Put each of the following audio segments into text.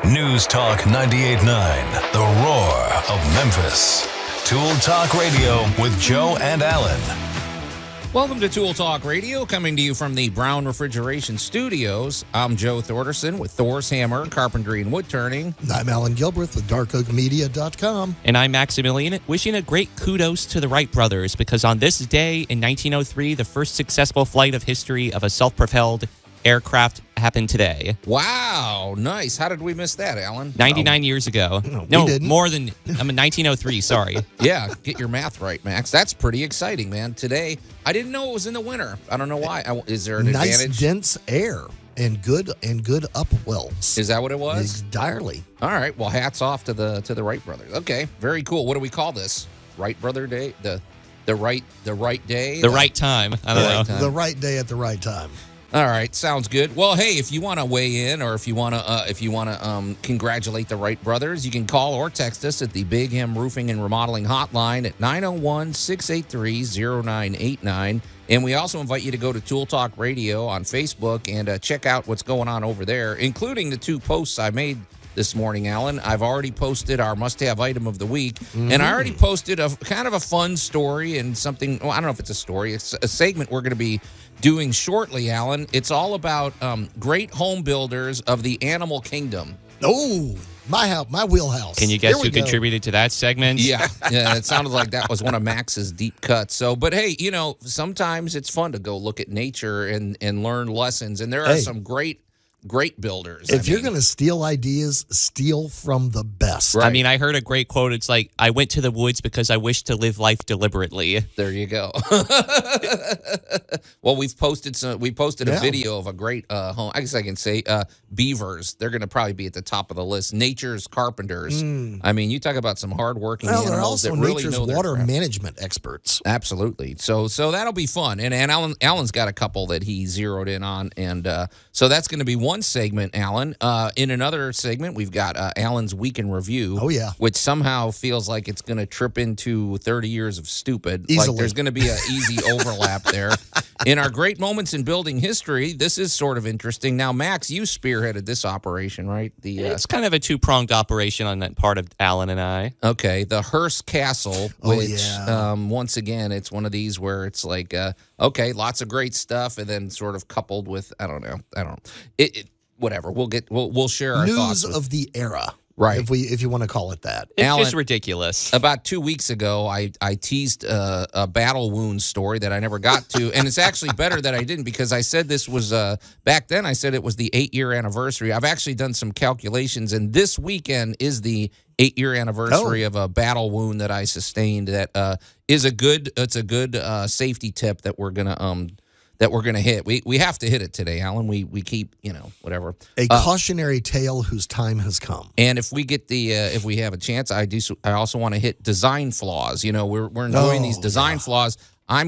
News Talk 98.9, the roar of Memphis. Tool Talk Radio with Joe and Allan. Welcome to Tool Talk Radio, coming to you from the Brown Refrigeration Studios. I'm Joe Thorderson with Thor's Hammer, Carpentry and Wood Turning. I'm Allan Gilbreth with darkoakmedia.com. And I'm Maximilian, wishing a great kudos to the Wright brothers, because on this day in 1903, the first successful flight of history of a self-propelled aircraft happened today. Wow, nice. How did we miss that, Allan? 99 years ago. No, we didn't. More than, I'm in 1903, sorry. Yeah, get your math right, Max. That's pretty exciting, man. Today, I didn't know it was in the winter. I don't know why. Is there an Nice advantage? dense air and good upwells. Is that what it was? Entirely. All right. Well, hats off to the Wright brothers. Okay, very cool. What do we call this? Wright brother day? The right day? The right time. I don't know. time. The right day at the right time. All right, sounds good. Well, hey, if you want to weigh in, or if you want to congratulate the Wright brothers, you can call or text us at the Big M Roofing and Remodeling Hotline at 901-683-0989. And we also invite you to go to Tool Talk Radio on Facebook and check out what's going on over there, including the two posts I made this morning, Allan. I've already posted our must-have item of the week, and I already posted a kind of a fun story and something. Well, I don't know if it's a story. It's a segment we're going to be doing shortly, Allan. It's all about great home builders of the animal kingdom. Oh, my wheelhouse. Can you guess Here we who go. contributed to that segment? Yeah, it sounded like that was one of Max's deep cuts. So, but hey, sometimes it's fun to go look at nature and learn lessons, and there are some great builders. If you're going to steal ideas, steal from the best. Right. I mean, I heard a great quote. It's like, I went to the woods because I wish to live life deliberately. There you go. Well, we posted a video of a great home. I guess I can say beavers. They're going to probably be at the top of the list. Nature's carpenters. I mean, you talk about some hardworking animals they're also that really nature's know their water craft. management experts. Absolutely. So that'll be fun. And Allan's got a couple that he zeroed in on, and so that's going to be one segment, Allan. In another segment, we've got Allan's Week in Review. Oh, yeah. Which somehow feels like it's going to trip into 30 years of stupid. Easily. Like there's going to be an easy overlap there. In our great moments in building history, this is sort of interesting. Now, Max, you spearheaded this operation, right? It's kind of a two-pronged operation on that part of Allan and I. Okay, the Hearst Castle, which, once again, it's one of these where it's like, okay, lots of great stuff, and then sort of coupled with, I don't know. Whatever. We'll share our thoughts. News of the era. Right. If you want to call it that. It's Allan, just ridiculous. About 2 weeks ago, I teased a battle wound story that I never got to, and it's actually better that I didn't, because I said this was, back then I said it was the 8-year anniversary. I've actually done some calculations, and this weekend is the 8-year anniversary of a battle wound that I sustained that is a good safety tip that we're gonna hit. We have to hit it today, Allan. We keep, whatever. A cautionary tale whose time has come. And if we get if we have a chance, I also want to hit design flaws. We're enjoying these design flaws. I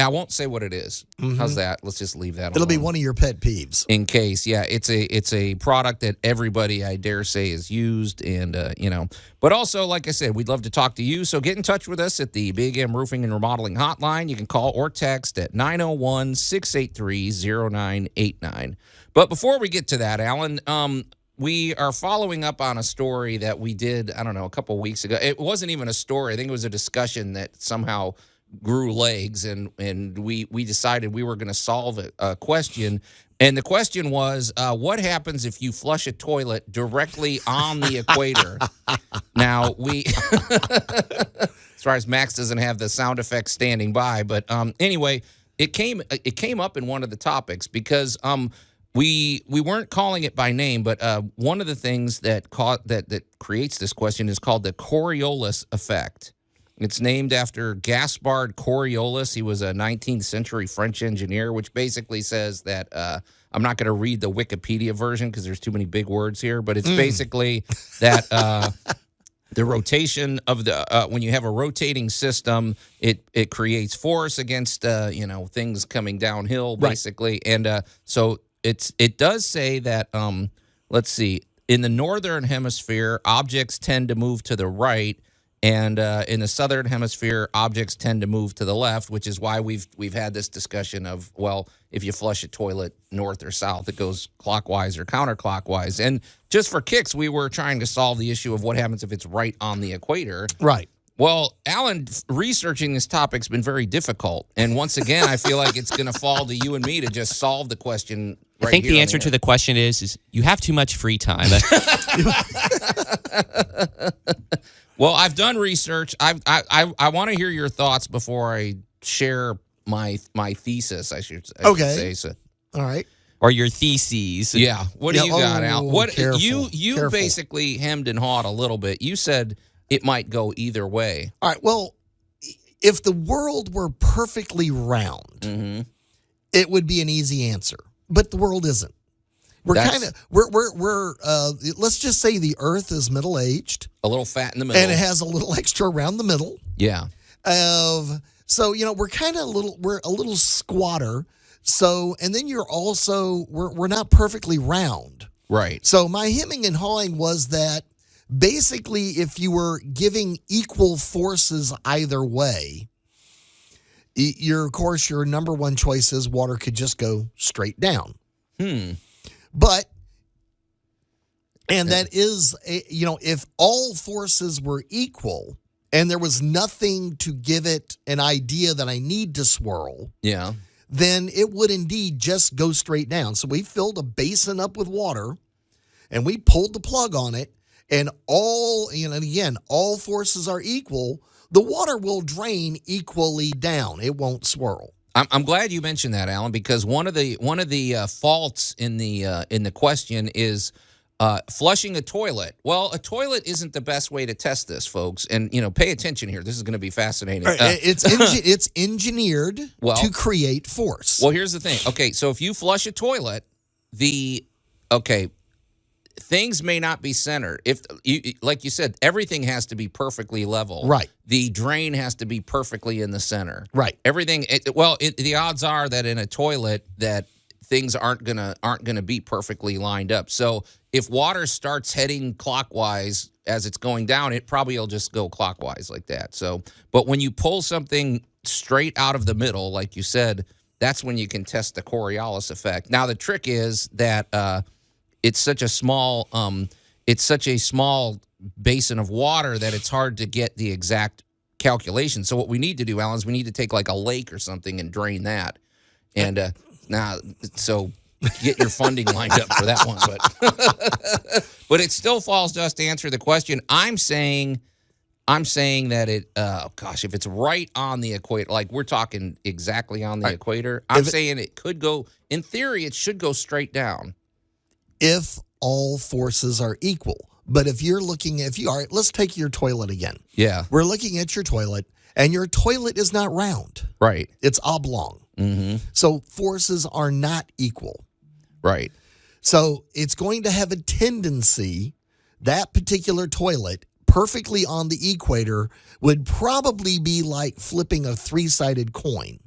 won't say what it is. How's that? Let's just leave that. It'll be alone. one of your pet peeves. In case, yeah, it's a product that everybody, I dare say, is used, and But also, like I said, we'd love to talk to you. So get in touch with us at the Big M Roofing and Remodeling Hotline. You can call or text at 901-683-0989. But before we get to that, Allan, we are following up on a story that we did, I don't know, a couple of weeks ago. It wasn't even a story. I think it was a discussion that somehow grew legs, and we decided we were going to solve a question. And the question was, what happens if you flush a toilet directly on the equator? Now, as far as Max doesn't have the sound effects standing by, but anyway, it came up in one of the topics because we weren't calling it by name, but one of the things that creates this question is called the Coriolis Effect. It's named after Gaspard Coriolis. He was a 19th century French engineer, which basically says that I'm not going to read the Wikipedia version because there's too many big words here, but it's basically that the rotation of the when you have a rotating system, it creates force against things coming downhill, basically. Right. And so it does say that let's see, in the northern hemisphere, objects tend to move to the right. And in the southern hemisphere, objects tend to move to the left, which is why we've had this discussion of, well, if you flush a toilet north or south, it goes clockwise or counterclockwise. And just for kicks, we were trying to solve the issue of what happens if it's right on the equator. Right. Well, Allan, researching this topic's been very difficult. And once again, I feel like it's going to fall to you and me to just solve the question right I think here the on answer to the question is you have too much free time. Well, I've done research. I want to hear your thoughts before I share my thesis, I should say. So. All right. Or your theses. Yeah. What do you got, Al? What careful, you careful. basically hemmed and hawed a little bit. You said it might go either way. All right. Well, if the world were perfectly round, it would be an easy answer. But the world isn't. We're let's just say the Earth is middle aged, A little fat in the middle. and it has a little extra around the middle. Yeah. So we're kind of a little squatter. So and then we're not perfectly round. Right. So my hemming and hawing was that basically if you were giving equal forces either way, of course your number one choice is water could just go straight down. But that is if all forces were equal and there was nothing to give it an idea that I need to swirl, Yeah. then it would indeed just go straight down. So we filled a basin up with water and we pulled the plug on it, and all forces are equal. The water will drain equally down. It won't swirl. I'm glad you mentioned that, Allan, because one of the faults in the question is flushing a toilet. Well, a toilet isn't the best way to test this, folks. And pay attention here. This is going to be fascinating. It's engineered to create force. Well, here's the thing. Okay, so if you flush a toilet, things may not be centered. If like you said, everything has to be perfectly level. Right. The drain has to be perfectly in the center. Right. Everything. The odds are that in a toilet that things aren't gonna be perfectly lined up. So if water starts heading clockwise as it's going down, it probably will just go clockwise like that. So, but when you pull something straight out of the middle, like you said, that's when you can test the Coriolis effect. Now the trick is that it's such a small basin of water that it's hard to get the exact calculation. So what we need to do, Allan, is we need to take like a lake or something and drain that. And so get your funding lined up for that one. But it still falls to us to answer the question. I'm saying that if it's right on the equator, like we're talking exactly on the equator, I'm saying it could go, in theory, it should go straight down. If all forces are equal. But if you're looking all right, let's take your toilet again. Yeah. We're looking at your toilet, and your toilet is not round. Right. It's oblong. So forces are not equal. Right. So it's going to have a tendency, that particular toilet, perfectly on the equator, would probably be like flipping a three-sided coin.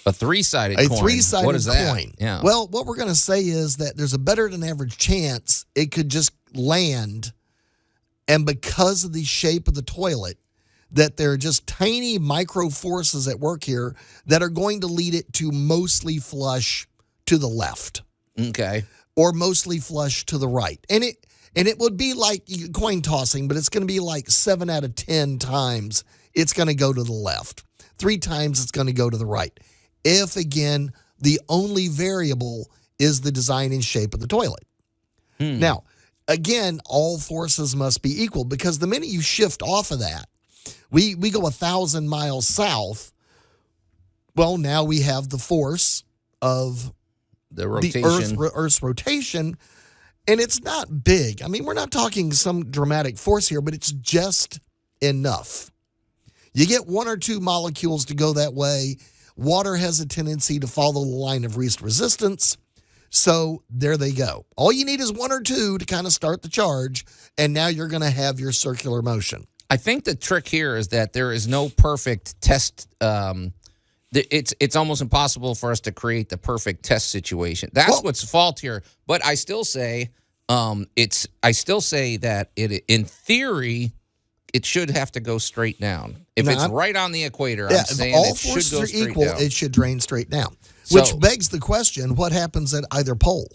A three-sided coin. A three-sided what is that? coin. Yeah. Well, what we're going to say is that there's a better than average chance it could just land, and because of the shape of the toilet, that there are just tiny micro forces at work here that are going to lead it to mostly flush to the left. Okay. Or mostly flush to the right. And it would be like coin tossing, but it's going to be like 7 out of 10 times it's going to go to the left. 3 times it's going to go to the right. If, again, the only variable is the design and shape of the toilet. Now, again, all forces must be equal, because the minute you shift off of that, we go 1,000 miles south, well, now we have the force of the rotation. Earth's rotation, and it's not big. I mean, we're not talking some dramatic force here, but it's just enough. You get 1 or 2 molecules to go that way. Water has a tendency to follow the line of least resistance. So there they go. All you need is 1 or 2 to kind of start the charge, and now you're going to have your circular motion. I think the trick here is that there is no perfect test. It's almost impossible for us to create the perfect test situation. That's what's fault here. But I still say that in theory, it should have to go straight down. If it's right on the equator, I'm saying if all it should forces go are straight equal, down. it should drain straight down. Which begs the question, what happens at either pole?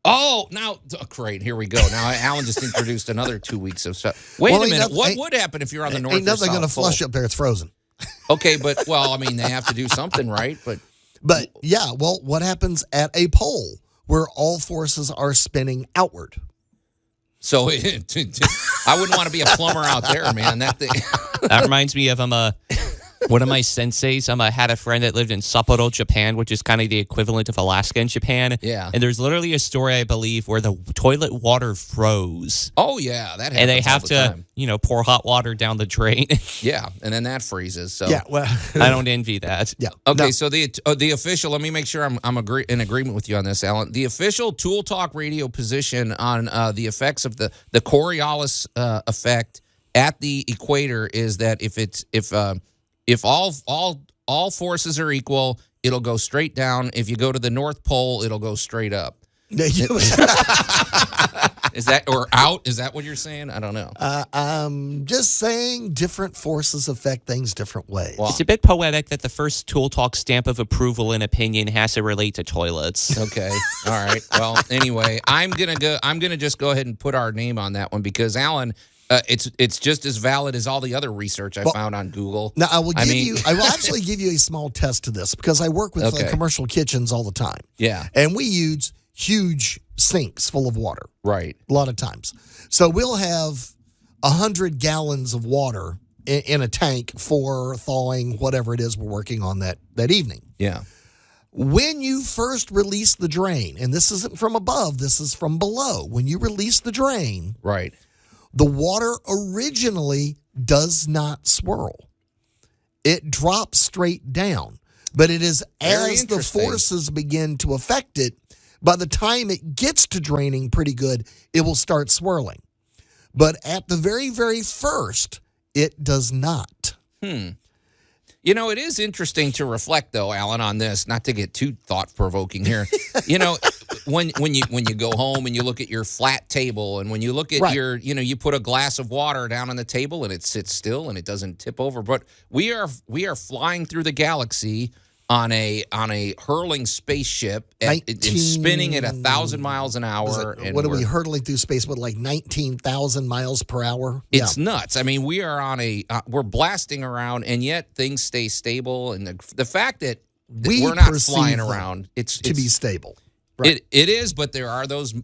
Oh, now, great. Here we go. Now, Allan just introduced another 2 weeks of stuff. Wait a minute. What would happen if you're on the north or south pole? Ain't nothing going to flush up there. It's frozen. Okay, but, well, I mean, they have to do something, right? But yeah, well, what happens at a pole where all forces are spinning outward? So I wouldn't want to be a plumber out there, man. That reminds me of one of my senseis. Had a friend that lived in Sapporo, Japan, which is kind of the equivalent of Alaska in Japan. Yeah. And there's literally a story, I believe, where the toilet water froze. Oh, yeah. That happens and they have all the to, time. Pour hot water down the drain. Yeah, and then that freezes. So yeah, well, I don't envy that. Yeah. Okay, No. so the official. Let me make sure I'm in agreement with you on this, Allan. The official Tool Talk Radio position on the effects of the Coriolis effect at the equator is that if all forces are equal, it'll go straight down. If you go to the North Pole, it'll go straight up. Is that or out? Is that what you're saying? I don't know. I'm just saying different forces affect things different ways. Well, It's a bit poetic that the first Tool Talk stamp of approval and opinion has to relate to toilets. okay. All right. Well, anyway, I'm gonna just go ahead and put our name on that one because Allan, it's just as valid as all the other research I found on Google. Now I will actually give you a small test to this because I work with commercial kitchens all the time. Yeah. And we use huge sinks full of water. Right. A lot of times. So we'll have 100 gallons of water in a tank for thawing whatever it is we're working on that evening. Yeah. When you first release the drain, and this isn't from above, this is from below. When you release the drain, Right. the water originally does not swirl. It drops straight down. But it is Very as the interesting. forces begin to affect it, by the time it gets to draining pretty good, it will start swirling. But at the very, very first, it does not. It is interesting to reflect, though, Allan, on this. Not to get too thought-provoking here. When you go home and you look at your flat table, and when you look at your, you put a glass of water down on the table and it sits still and it doesn't tip over. But we are flying through the galaxy on a hurling spaceship. It's spinning at 1,000 miles an hour. What are we hurtling through space? What, like 19,000 miles per hour? It's nuts. I mean, we are on we're blasting around, and yet things stay stable. And the fact that we're not flying around, it's be stable. Right. It is, but there are those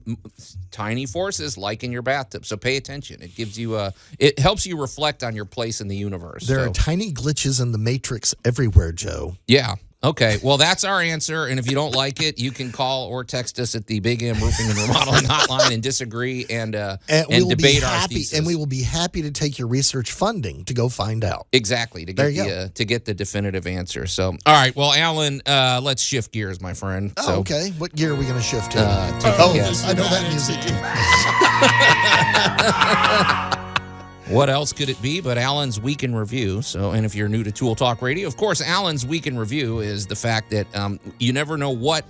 tiny forces like in your bathtub. So pay attention. It gives you it helps you reflect on your place in the universe. There are tiny glitches in the matrix everywhere, Joe. Yeah. Okay, well, that's our answer, and if you don't like it, you can call or text us at the Big M Roofing and Remodeling Hotline and disagree and debate our thesis. And we will be happy to take your research funding to go find out. Exactly, to get the definitive answer. So, all right, well, Allan, let's shift gears, my friend. Oh, okay. What gear are we going to shift to? I know that music. What else could it be but Allan's Week in Review? So, and if you're new to Tool Talk Radio, of course, Allan's Week in Review is the fact that you never know what.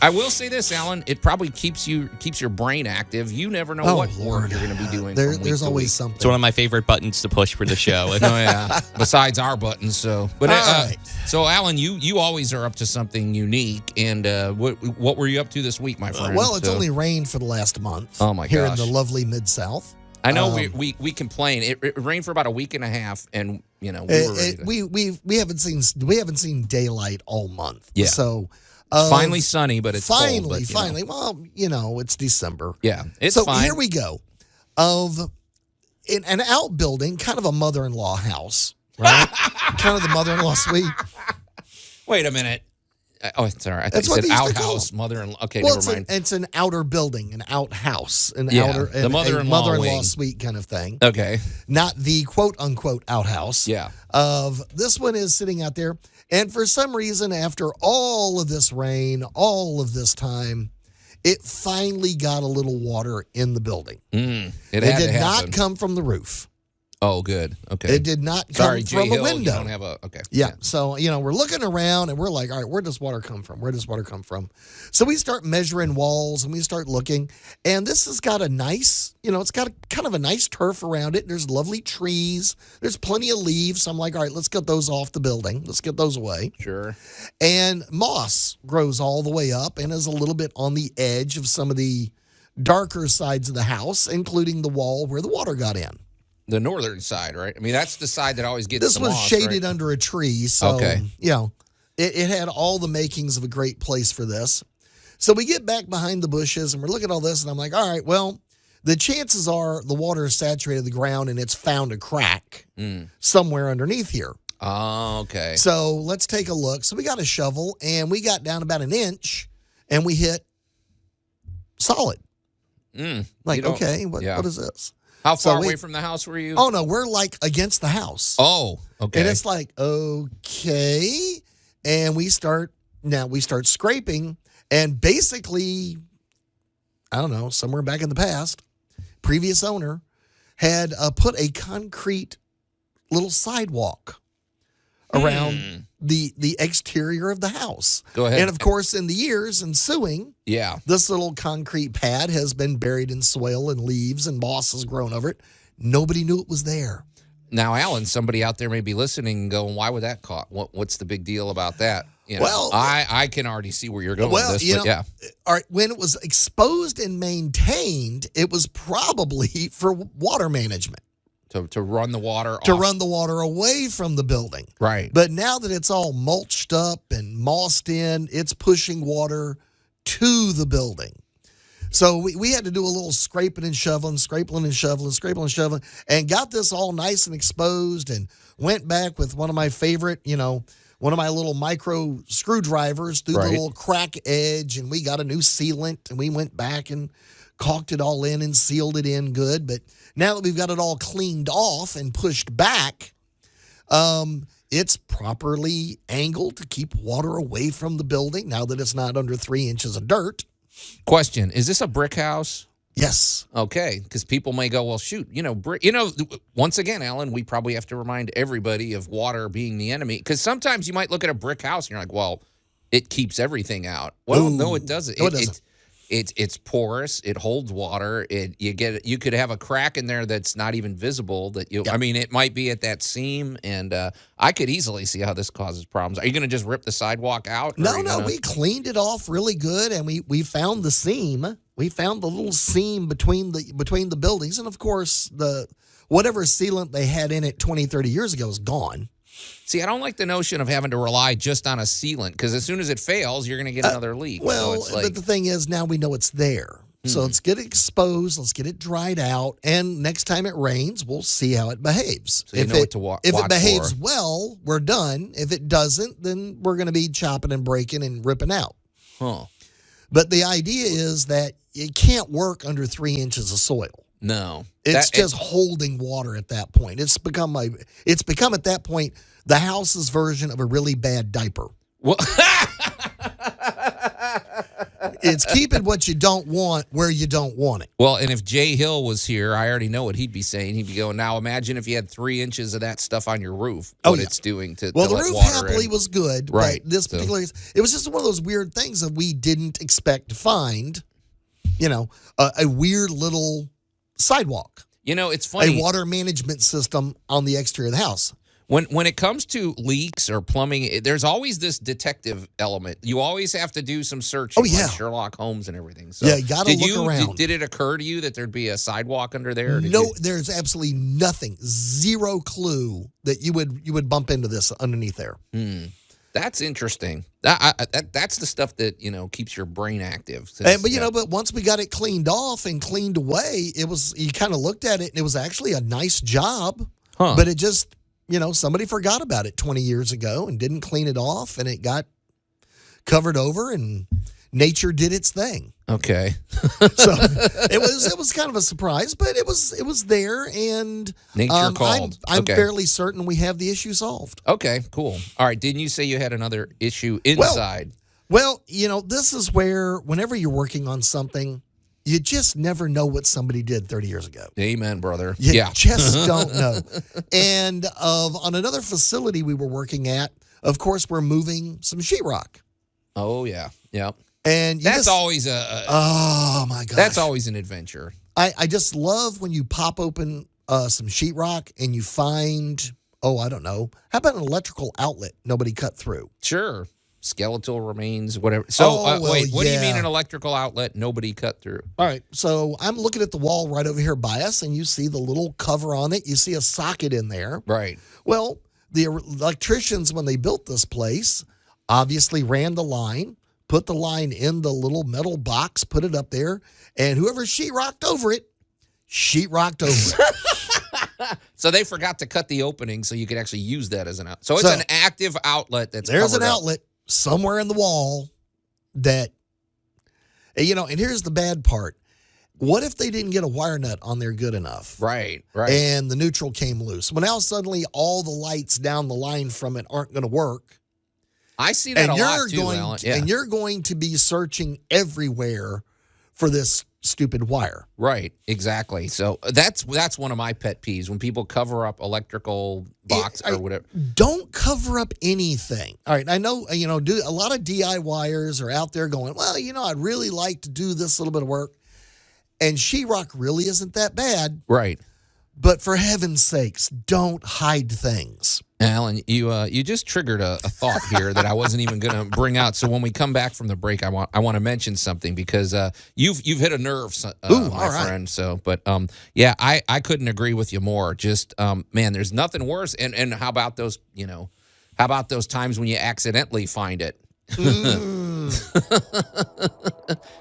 I will say this, Allan, it probably keeps your brain active. You never know what work you're going to be doing. There's always something. It's one of my favorite buttons to push for the show. Oh yeah, besides our buttons. So, but right. So Allan, you always are up to something unique. And what were you up to this week, my friend? Well, it's only rained for the last month. Oh my here gosh. in the lovely Mid-South. I know we complain. It rained for about a week and a half, and we were ready we haven't seen daylight all month. Yeah. So finally sunny, but it's finally. cold, but, Well, it's December. Yeah, it's so fine. Here we go. In an outbuilding, kind of a mother-in-law house, right? Kind of the mother-in-law suite. Wait a minute. Oh, it's all right. I That's thought you what said they used to call outhouse, them. mother-in-law. Okay, Well, never mind. it's an outer building, an outhouse, The a mother-in-law wing. suite kind of thing. Okay. Not the quote-unquote outhouse. Yeah. This one is sitting out there, and for some reason, after all of this rain, all of this time, it finally got a little water in the building. It did not come from the roof. Oh, good. Okay. It did not come Sorry, from Jay a Hill, window. You don't have a okay. Yeah. So, we're looking around and we're like, all right, where does water come from? Where does water come from? So we start measuring walls and we start looking. And this has got a nice, it's got kind of a nice turf around it. There's lovely trees. There's plenty of leaves. So I'm like, all right, let's get those off the building. Let's get those away. Sure. And moss grows all the way up and is a little bit on the edge of some of the darker sides of the house, including the wall where the water got in. The northern side, right? I mean, that's the side that always gets This the was moss, shaded right? under a tree, so Okay. It had all the makings of a great place for this. So we get back behind the bushes and we're looking at all this, and I'm like, all right, well, the chances are the water has saturated the ground and it's found a crack somewhere underneath here. Oh, okay. So let's take a look. So we got a shovel and we got down about an inch and we hit solid. Like, okay, what is this? How far So away from the house were you? Oh, no, we're like against the house. Oh, okay. And it's like, okay. And we start scraping. And basically, I don't know, somewhere back in the past, previous owner had put a concrete little sidewalk around the exterior of the house. Go ahead. And of course, in the years ensuing, this little concrete pad has been buried in soil and leaves and moss has grown over it. Nobody knew it was there. Now, Allan, somebody out there may be listening and going, why would that cost? What's the big deal about that? Well, I can already see where you're going with this, but yeah. All right, when it was exposed and maintained, it was probably for water management. To run the water To off. run the water away from the building. Right. But now that it's all mulched up and mossed in, it's pushing water to the building. So we had to do a little scraping and shoveling, and got this all nice and exposed, and went back with one of my favorite, one of my little micro screwdrivers through the little crack edge, and we got a new sealant, and we went back and caulked it all in and sealed it in good. But now that we've got it all cleaned off and pushed back, it's properly angled to keep water away from the building now that it's not under 3 inches of dirt. Question, is this a brick house? Yes. Okay, because people may go, well, shoot, brick. Once again, Allan, we probably have to remind everybody of water being the enemy. Because sometimes you might look at a brick house and you're like, well, it keeps everything out. Well, no, it doesn't. No, it doesn't. It's porous. It holds water. You could have a crack in there that's not even visible. I mean, it might be at that seam, and I could easily see how this causes problems. Are you going to just rip the sidewalk out? No. We cleaned it off really good, and we found the seam. We found the little seam between the buildings, and of course whatever sealant they had in it 20, 30 years ago is gone. See, I don't like the notion of having to rely just on a sealant, because as soon as it fails, you're going to get another leak. Well, but the thing is, now we know it's there. So let's get it exposed. Let's get it dried out. And next time it rains, we'll see how it behaves. So if it behaves well, we're done. If it doesn't, then we're going to be chopping and breaking and ripping out. Huh. But the idea is that it can't work under 3 inches of soil. No. It's just holding water at that point. It's become at that point the house's version of a really bad diaper. Well, It's keeping what you don't want where you don't want it. well, and if Jay Hill was here, I already know what he'd be saying. He'd be going, now imagine if you had 3 inches of that stuff on your roof, what it's doing to Well, to the let roof water happily in. was good. Right. But this particular, it was just one of those weird things that we didn't expect to find, a weird little sidewalk, It's funny. a water management system on the exterior of the house. When it comes to leaks or plumbing, there's always this detective element. You always have to do some searching, like Sherlock Holmes and everything. So you got to look around. Did it occur to you that there'd be a sidewalk under there? No, there's absolutely nothing, zero clue that you would bump into this underneath there. That's interesting. That's the stuff that keeps your brain active. But once we got it cleaned off and cleaned away, you kind of looked at it and it was actually a nice job. But it just somebody forgot about it 20 years ago and didn't clean it off, and it got covered over, and nature did its thing. Okay. So it was kind of a surprise, but it was there, and nature called. I'm fairly certain we have the issue solved. Okay, cool. All right, didn't you say you had another issue inside? Well, this is where whenever you're working on something, you just never know what somebody did 30 years ago. Amen, brother. You just don't know. And on another facility we were working at, of course, we're moving some sheetrock. Oh, yeah. Yeah. And that's always oh, my gosh. That's always an adventure. I just love when you pop open some sheetrock and you find, I don't know, how about an electrical outlet nobody cut through? Sure. Skeletal remains, whatever. So, wait, what do you mean an electrical outlet nobody cut through? All right. So I'm looking at the wall right over here by us, and you see the little cover on it. You see a socket in there. Right. Well, the electricians, when they built this place, obviously ran the line, put the line in the little metal box, put it up there, and whoever sheetrocked over it. So they forgot to cut the opening so you could actually use that as an outlet. So it's an active outlet that's there's an covered up. outlet somewhere in the wall that, and here's the bad part. What if they didn't get a wire nut on there good enough? Right. And the neutral came loose. Well, now suddenly all the lights down the line from it aren't going to work. I see that a lot too, Allan. Yeah. And you're going to be searching everywhere for this stupid wire. Right, exactly. So that's one of my pet peeves, when people cover up electrical box or whatever. Don't cover up anything. All right, I know, a lot of DIYers are out there going, well, I'd really like to do this little bit of work. And sheetrock really isn't that bad. Right. But for heaven's sakes, don't hide things. Allan, you just triggered a thought here that I wasn't even going to bring out. So when we come back from the break, I want to mention something, because you've hit a nerve, my friend. So, but I couldn't agree with you more. Just man, there's nothing worse. And how about those times when you accidentally find it?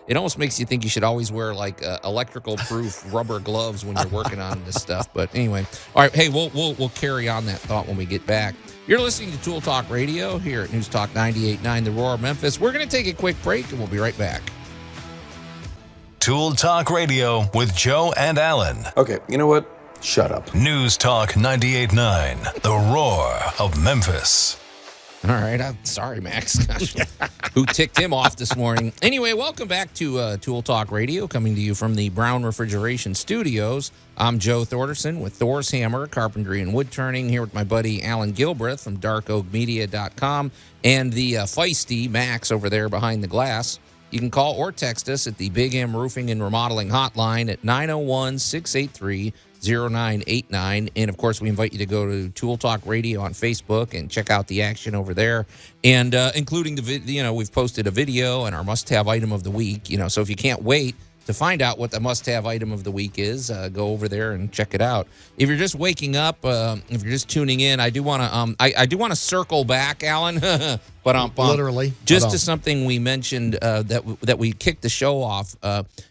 It almost makes you think you should always wear like electrical proof rubber gloves when you're working on this stuff. But anyway, all right. Hey, we'll carry on that thought when we get back. You're listening to Tool Talk Radio here at News Talk 98.9 The Roar of Memphis. We're going to take a quick break and we'll be right back. Tool Talk Radio with Joe and Allan. Okay, you know what? Shut up. News Talk 98.9 The Roar of Memphis. All right. I'm sorry, Max. Gosh, who ticked him off this morning? Anyway, welcome back to Tool Talk Radio, coming to you from the Brown Refrigeration Studios. I'm Joe Thorderson with Thor's Hammer, Carpentry and Wood Turning, here with my buddy Allan Gilbreth from darkoakmedia.com and the feisty Max over there behind the glass. You can call or text us at the Big M Roofing and Remodeling Hotline at 901-683-0989. And, of course, we invite you to go to Tool Talk Radio on Facebook and check out the action over there. And including the video, we've posted a video and our must-have item of the week. So if you can't wait to find out what the must-have item of the week is, go over there and check it out. If you're just waking up, if you're just tuning in, I do want to I do want to circle back, Allan, but literally just to something we mentioned that we kicked the show off.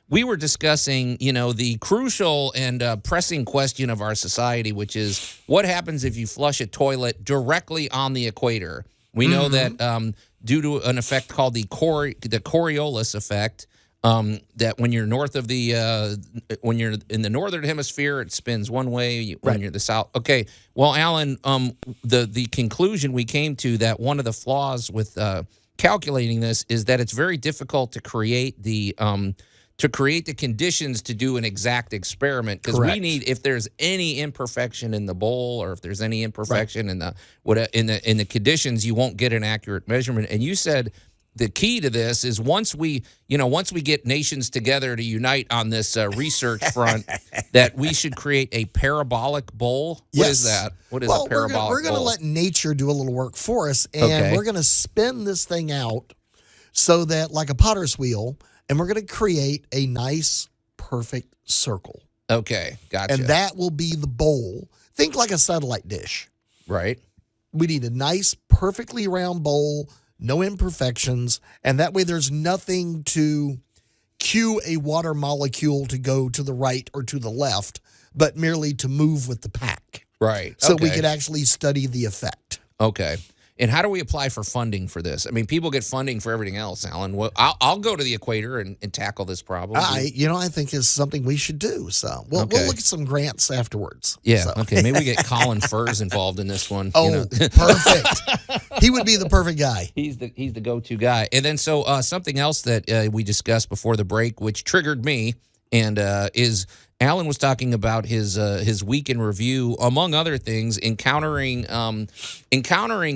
We were discussing, the crucial and pressing question of our society, which is what happens if you flush a toilet directly on the equator. We know that due to an effect called the Coriolis Effect. That when you're north of when you're in the northern hemisphere, it spins one way. When you're the south, okay. Well, Allan, the conclusion we came to that one of the flaws with calculating this is that it's very difficult to create the conditions to do an exact experiment, because we need, if there's any imperfection in the bowl or if there's any imperfection in the conditions, you won't get an accurate measurement. And you said the key to this is once we get nations together to unite on this research front, that we should create a parabolic bowl. What is that? What is a parabolic bowl? We're going to let nature do a little work for us, and we're going to spin this thing out so that, like a potter's wheel, and we're going to create a nice, perfect circle. Okay, gotcha. And that will be the bowl. Think like a satellite dish. Right. We need a nice, perfectly round bowl, no imperfections, and that way there's nothing to cue a water molecule to go to the right or to the left, but merely to move with the pack. Right. So we could actually study the effect. Okay. And how do we apply for funding for this? I mean, people get funding for everything else, Alan. Well, I'll go to the equator and tackle this problem. I think is something we should do. So we'll look at some grants afterwards. Yeah. So. Okay. Maybe we get Colin Furs involved in this one. Oh, perfect. He would be the perfect guy. He's the go-to guy. And then something else that we discussed before the break, which triggered me, and is Allan was talking about his week in review, among other things, encountering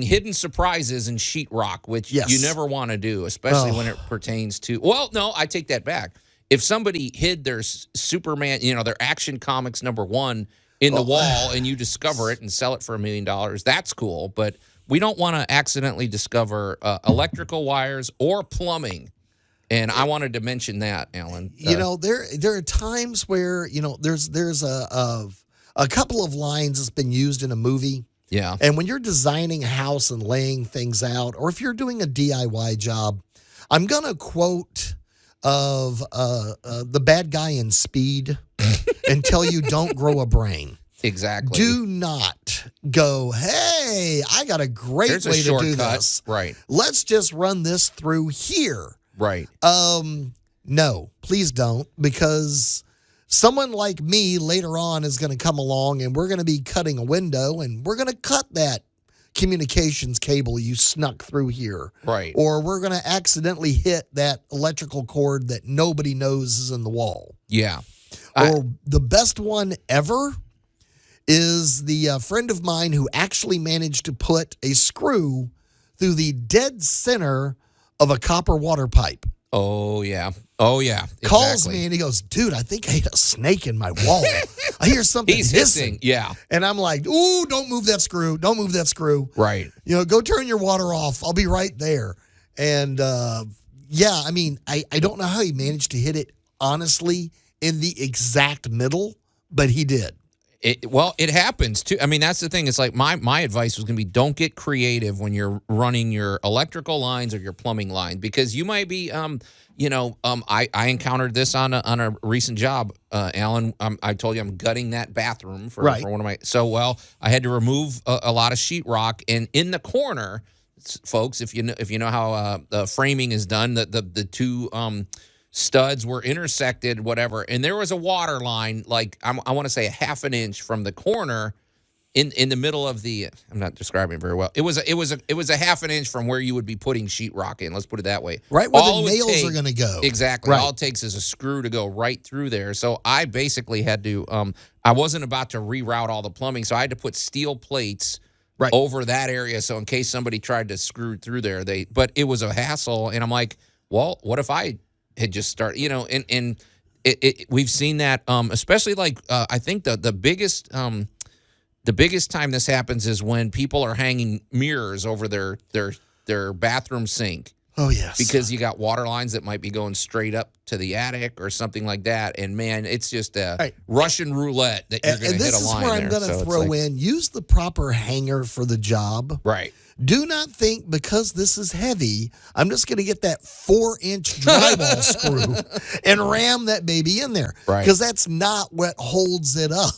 hidden surprises in sheetrock, which you never want to do, especially when it pertains to. Well, no, I take that back. If somebody hid their Superman, their Action Comics #1 in the wall, and you discover it and sell it for $1 million, that's cool. But we don't want to accidentally discover electrical wires or plumbing. And I wanted to mention that, Allan. There are times where there's a couple of lines that's been used in a movie. Yeah. And when you're designing a house and laying things out, or if you're doing a DIY job, I'm gonna quote of the bad guy in Speed and tell you don't grow a brain. Exactly. Do not go, hey, I got a great way to do this. Right. Let's just run this through here. Right. No, please don't, because someone like me later on is going to come along and we're going to be cutting a window and we're going to cut that communications cable you snuck through here. Right. Or we're going to accidentally hit that electrical cord that nobody knows is in the wall. Yeah. Or the best one ever is the friend of mine who actually managed to put a screw through the dead center of a copper water pipe. Oh, yeah. Oh, yeah. Exactly. Calls me and he goes, dude, I think I hit a snake in my wall. I hear something hissing. Yeah. And I'm like, ooh, don't move that screw. Don't move that screw. Right. Go turn your water off. I'll be right there. And, I don't know how he managed to hit it, honestly, in the exact middle, but he did. It happens too. I mean, that's the thing. It's like my advice was going to be, don't get creative when you're running your electrical lines or your plumbing line, because you might be, I encountered this on a recent job, Allan. I told you I'm gutting that bathroom for one of my. I had to remove a lot of sheetrock, and in the corner, folks, if you know how the framing is done, the two studs were intersected, whatever, and there was a water line, like I want to say a half an inch from the corner in the middle of the. I'm not describing it very well. It was a half an inch from where you would be putting sheetrock in. Let's put it that way. Right where the nails are going to go. Exactly. Right. All it takes is a screw to go right through there. So I basically had to. I wasn't about to reroute all the plumbing, so I had to put steel plates over that area. So in case somebody tried to screw through there, but it was a hassle, and I'm like, well, what if I had just started, and we've seen that, especially I think the biggest time this happens is when people are hanging mirrors over their bathroom sink. Oh, yes. Because you got water lines that might be going straight up to the attic or something like that. And, man, it's just a Russian roulette that you're going to hit a line there. And this is where I'm going to throw in, use the proper hanger for the job. Right. Do not think because this is heavy, I'm just going to get that 4-inch drywall screw and ram that baby in there. Right. Because that's not what holds it up.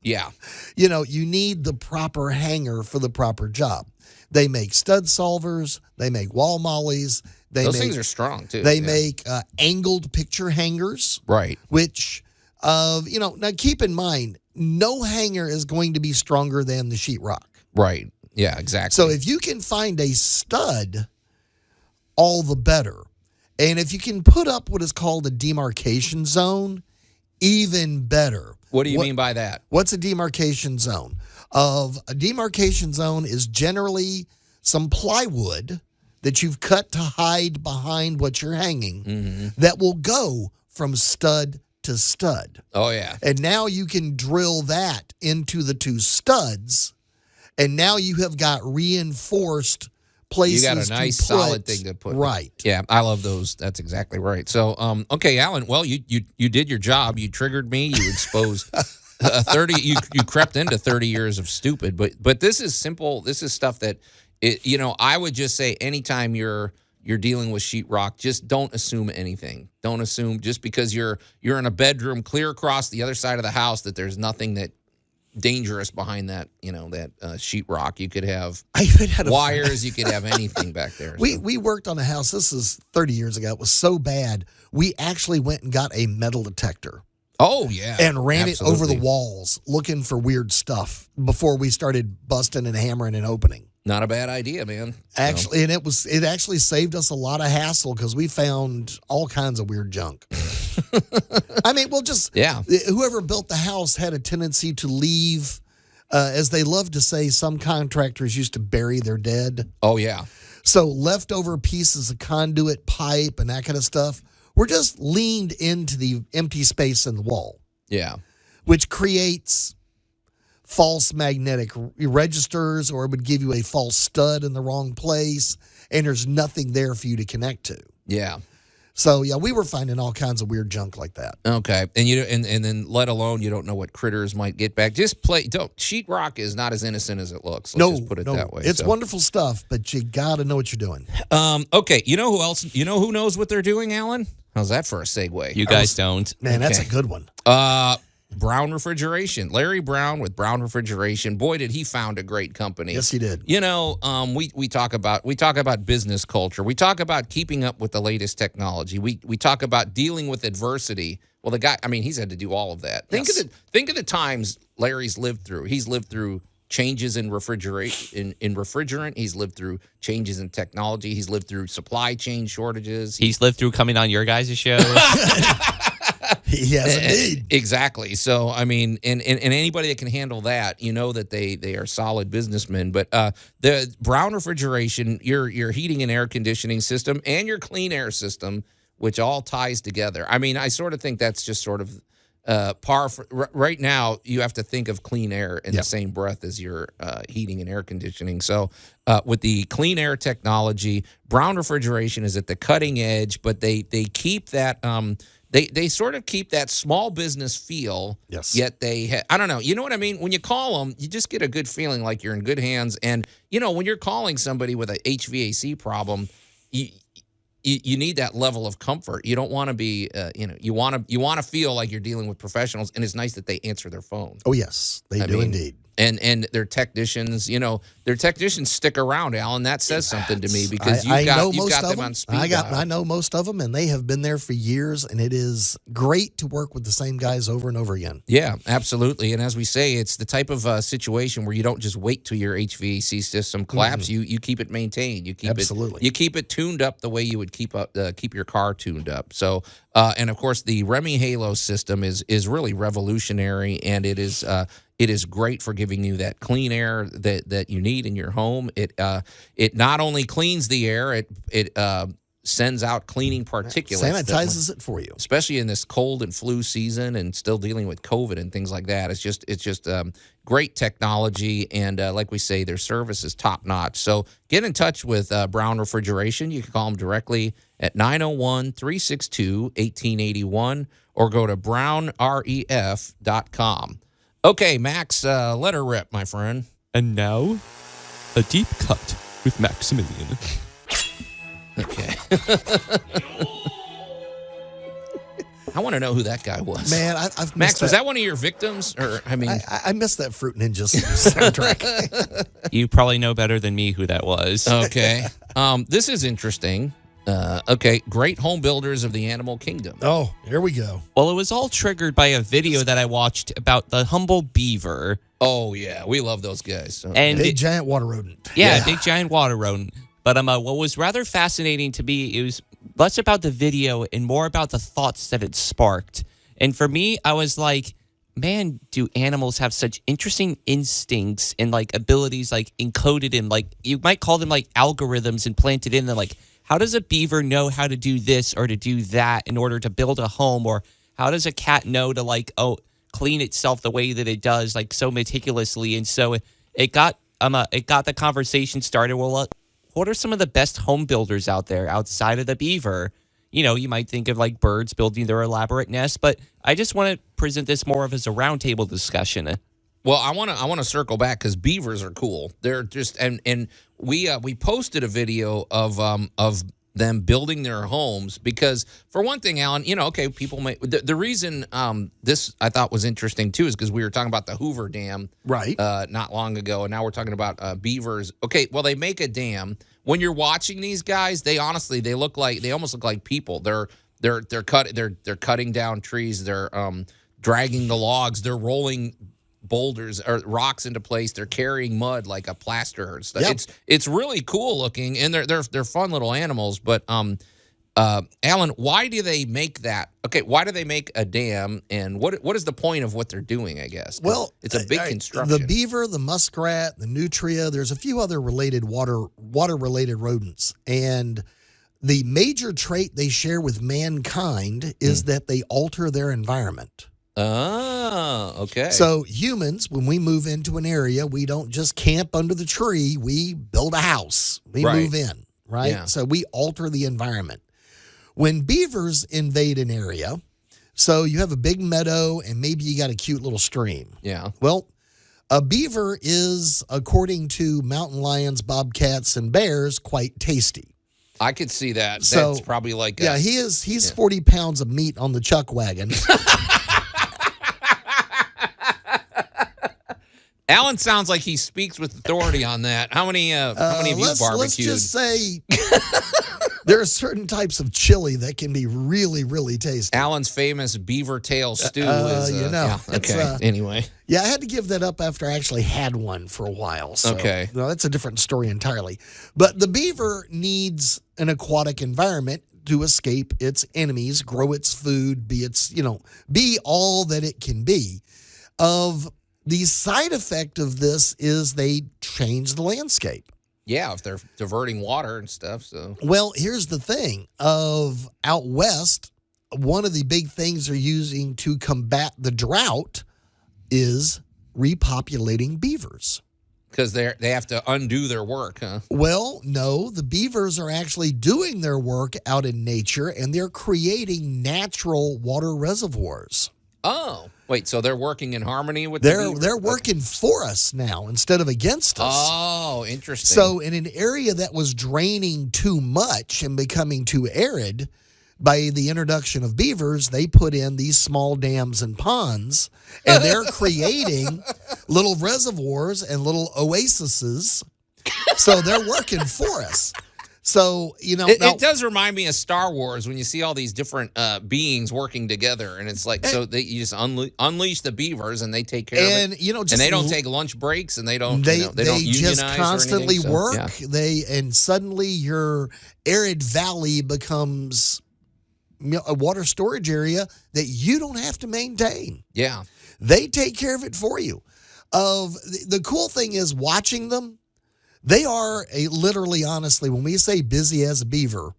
Yeah. You need the proper hanger for the proper job. They make stud solvers. They make wall mollies. Those things are strong, too. They make angled picture hangers. Right. Which, now keep in mind, no hanger is going to be stronger than the sheetrock. Right. Yeah, exactly. So if you can find a stud, all the better. And if you can put up what is called a demarcation zone, even better. What do you mean by that? What's a demarcation zone? A demarcation zone is generally some plywood that you've cut to hide behind what you're hanging that will go from stud to stud. Oh, yeah. And now you can drill that into the two studs, and now you have got reinforced places. You got a nice solid thing to put. Right. Yeah, I love those. That's exactly right. So, okay, Allan, well, you did your job. You triggered me. You exposed 30. You crept into 30 years of stupid. But this is simple. This is stuff that, I would just say anytime you're dealing with sheetrock, just don't assume anything. Don't assume just because you're in a bedroom clear across the other side of the house that there's nothing that dangerous behind that, that sheetrock. You could have I even had a wires. You could have anything back there. We worked on a house. This is 30 years ago. It was so bad. We actually went and got a metal detector. Oh, yeah. And ran absolutely. it over the walls looking for weird stuff before we started busting and hammering and opening. Not a bad idea, man. Actually, and it actually saved us a lot of hassle because we found all kinds of weird junk. I mean, whoever built the house had a tendency to leave, as they love to say, some contractors used to bury their dead. Oh, yeah. So leftover pieces of conduit, pipe, and that kind of stuff were just leaned into the empty space in the wall. Yeah. Which creates false magnetic registers, or it would give you a false stud in the wrong place, and there's nothing there for you to connect to. Yeah. So yeah, we were finding all kinds of weird junk like that. Okay, and then let alone you don't know what critters might get back. Just sheetrock is not as innocent as it looks. Let's just put it that way. It's wonderful stuff, but you got to know what you're doing. Okay, you know who else? You know who knows what they're doing, Alan? How's that for a segue? You guys don't. Man, that's a good one. Brown Refrigeration. Larry Brown with Brown Refrigeration. Boy, did he found a great company. Yes, he did. We talk about business culture. We talk about keeping up with the latest technology. We talk about dealing with adversity. Well, the guy, he's had to do all of that. Think of the times Larry's lived through. He's lived through changes in refrigerant. He's lived through changes in technology. He's lived through supply chain shortages. He's lived through coming on your guys' show. Yes, indeed. Exactly. So, and anybody that can handle that, that they are solid businessmen. But the Brown Refrigeration, your heating and air conditioning system and your clean air system, which all ties together. I sort of think that's just sort of par for, right now. You have to think of clean air in the same breath as your heating and air conditioning. So with the clean air technology, Brown Refrigeration is at the cutting edge, but they keep that They sort of keep that small business feel. Yes. Yet I don't know. You know what I mean? When you call them, you just get a good feeling like you're in good hands. And, when you're calling somebody with a HVAC problem, you need that level of comfort. You don't want to be, you want to feel like you're dealing with professionals. And it's nice that they answer their phone. Oh, yes, they do indeed. And their technicians, stick around, Alan. That says something to me because you've got them on speed dial. I know most of them, and they have been there for years, and it is great to work with the same guys over and over again. Yeah, absolutely. And as we say, it's the type of situation where you don't just wait till your HVAC system collapses. You keep it maintained. You keep you keep it tuned up the way you would keep your car tuned up. So, and of course, the Remy Halo system is really revolutionary, and it is great for giving you that clean air that you need in your home. It not only cleans the air, it sends out cleaning particulates. Sanitizes it for you. Especially in this cold and flu season and still dealing with COVID and things like that. It's just great technology, and like we say, their service is top notch. So get in touch with Brown Refrigeration. You can call them directly at 901-362-1881 or go to brownref.com. Okay, Max, let her rip, my friend. And now, a deep cut with Maximilian. Okay. I want to know who that guy was. Man, I've Max, was that one of your victims? Or I missed that Fruit Ninjas soundtrack. You probably know better than me who that was. Okay. This is interesting. Okay, great home builders of the animal kingdom. Oh, here we go. Well, it was all triggered by a video that I watched about the humble beaver. Oh, yeah. We love those guys. And big giant water rodent. Yeah, big giant water rodent. But what was rather fascinating to me, it was less about the video and more about the thoughts that it sparked. And for me, I was like, man, do animals have such interesting instincts and abilities encoded in you might call them algorithms implanted in them. How does a beaver know how to do this or to do that in order to build a home? Or how does a cat know to clean itself the way that it does so meticulously? And so it got the conversation started. Well, what are some of the best home builders out there outside of the beaver? You might think of birds building their elaborate nests, but I just want to present this more of as a roundtable discussion. Well, I want to circle back because beavers are cool. They're just and we posted a video of them building their homes because, for one thing, Alan, okay, people may the reason this I thought was interesting too is because we were talking about the Hoover Dam Right. not long ago, and now we're talking about beavers. Okay, well, they make a dam. When you're watching these guys, they almost look like people. They're cutting down trees. They're dragging the logs. They're rolling boulders or rocks into place. They're carrying mud like a plaster and stuff. Yep. It's really cool looking, and they're fun little animals. But Alan, why do they make that? Okay, why do they make a dam, and what is the point of what they're doing? I guess. Well, it's a big construction. The beaver, the muskrat, the nutria. There's a few other related water related rodents, and the major trait they share with mankind is that they alter their environment. Oh, okay. So humans, when we move into an area, we don't just camp under the tree. We build a house. We Right. move in, right? Yeah. So we alter the environment. When beavers invade an area, so you have a big meadow and maybe you got a cute little stream. Yeah. Well, a beaver is, according to mountain lions, bobcats, and bears, quite tasty. I could see that. So, That's probably like Yeah, he's 40 pounds of meat on the chuck wagon. Alan sounds like he speaks with authority on that. How many of you barbecued? Let's just say there are certain types of chili that can be really, really tasty. Alan's famous beaver tail stew is, yeah, it's, okay. Anyway, Yeah, I had to give that up after I actually had one for a while. So, Okay. no, that's a different story entirely. But the beaver needs an aquatic environment to escape its enemies, grow its food, be all that it can be. The side effect of this is they change the landscape. yeah, if they're diverting water and stuff. So Well, here's the thing. Out west, one of the big things they're using to combat the drought is repopulating beavers. because they have to undo their work, huh? Well, no, the beavers are actually doing their work out in nature, and they're creating natural water reservoirs. Oh, wait. So they're working in harmony with the beaver? They're working for us now instead of against us. Oh, interesting. So in an area that was draining too much and becoming too arid, by the introduction of beavers, they put in these small dams and ponds, and they're creating little reservoirs and little oases. So they're working for us. So, it does remind me of Star Wars when you see all these different beings working together, and it's like you just unleash the beavers and they take care of it. Just and they don't take lunch breaks, and they don't They they don't unionize just constantly or anything, work. yeah. And suddenly your arid valley becomes a water storage area that you don't have to maintain. Yeah. They take care of it for you. The cool thing is watching them. They are literally, honestly, when we say busy as a beaver,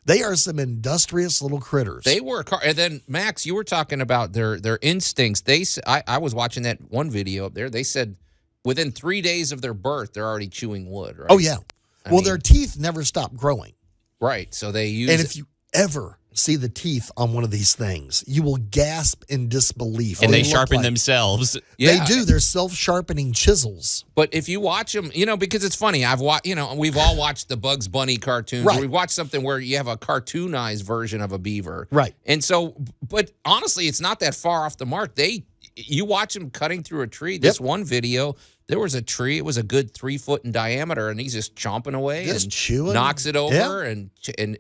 they are some industrious little critters. They work hard. And then, Max, you were talking about their instincts. I was watching that one video up there. They said within 3 days of their birth, they're already chewing wood, right? Oh, yeah. Their teeth never stop growing. Right. So they use And if you ever see the teeth on one of these things, you will gasp in disbelief. And they look sharpen like- themselves. Yeah. They do. They're self-sharpening chisels. But if you watch them, because it's funny. We've all watched the Bugs Bunny cartoons. Right. We've watched something where you have a cartoonized version of a beaver. Right. And so, but honestly, it's not that far off the mark. You watch them cutting through a tree. This one video, there was a tree. It was a good 3 foot in diameter, and he's just chomping away Just and chewing. knocks it over.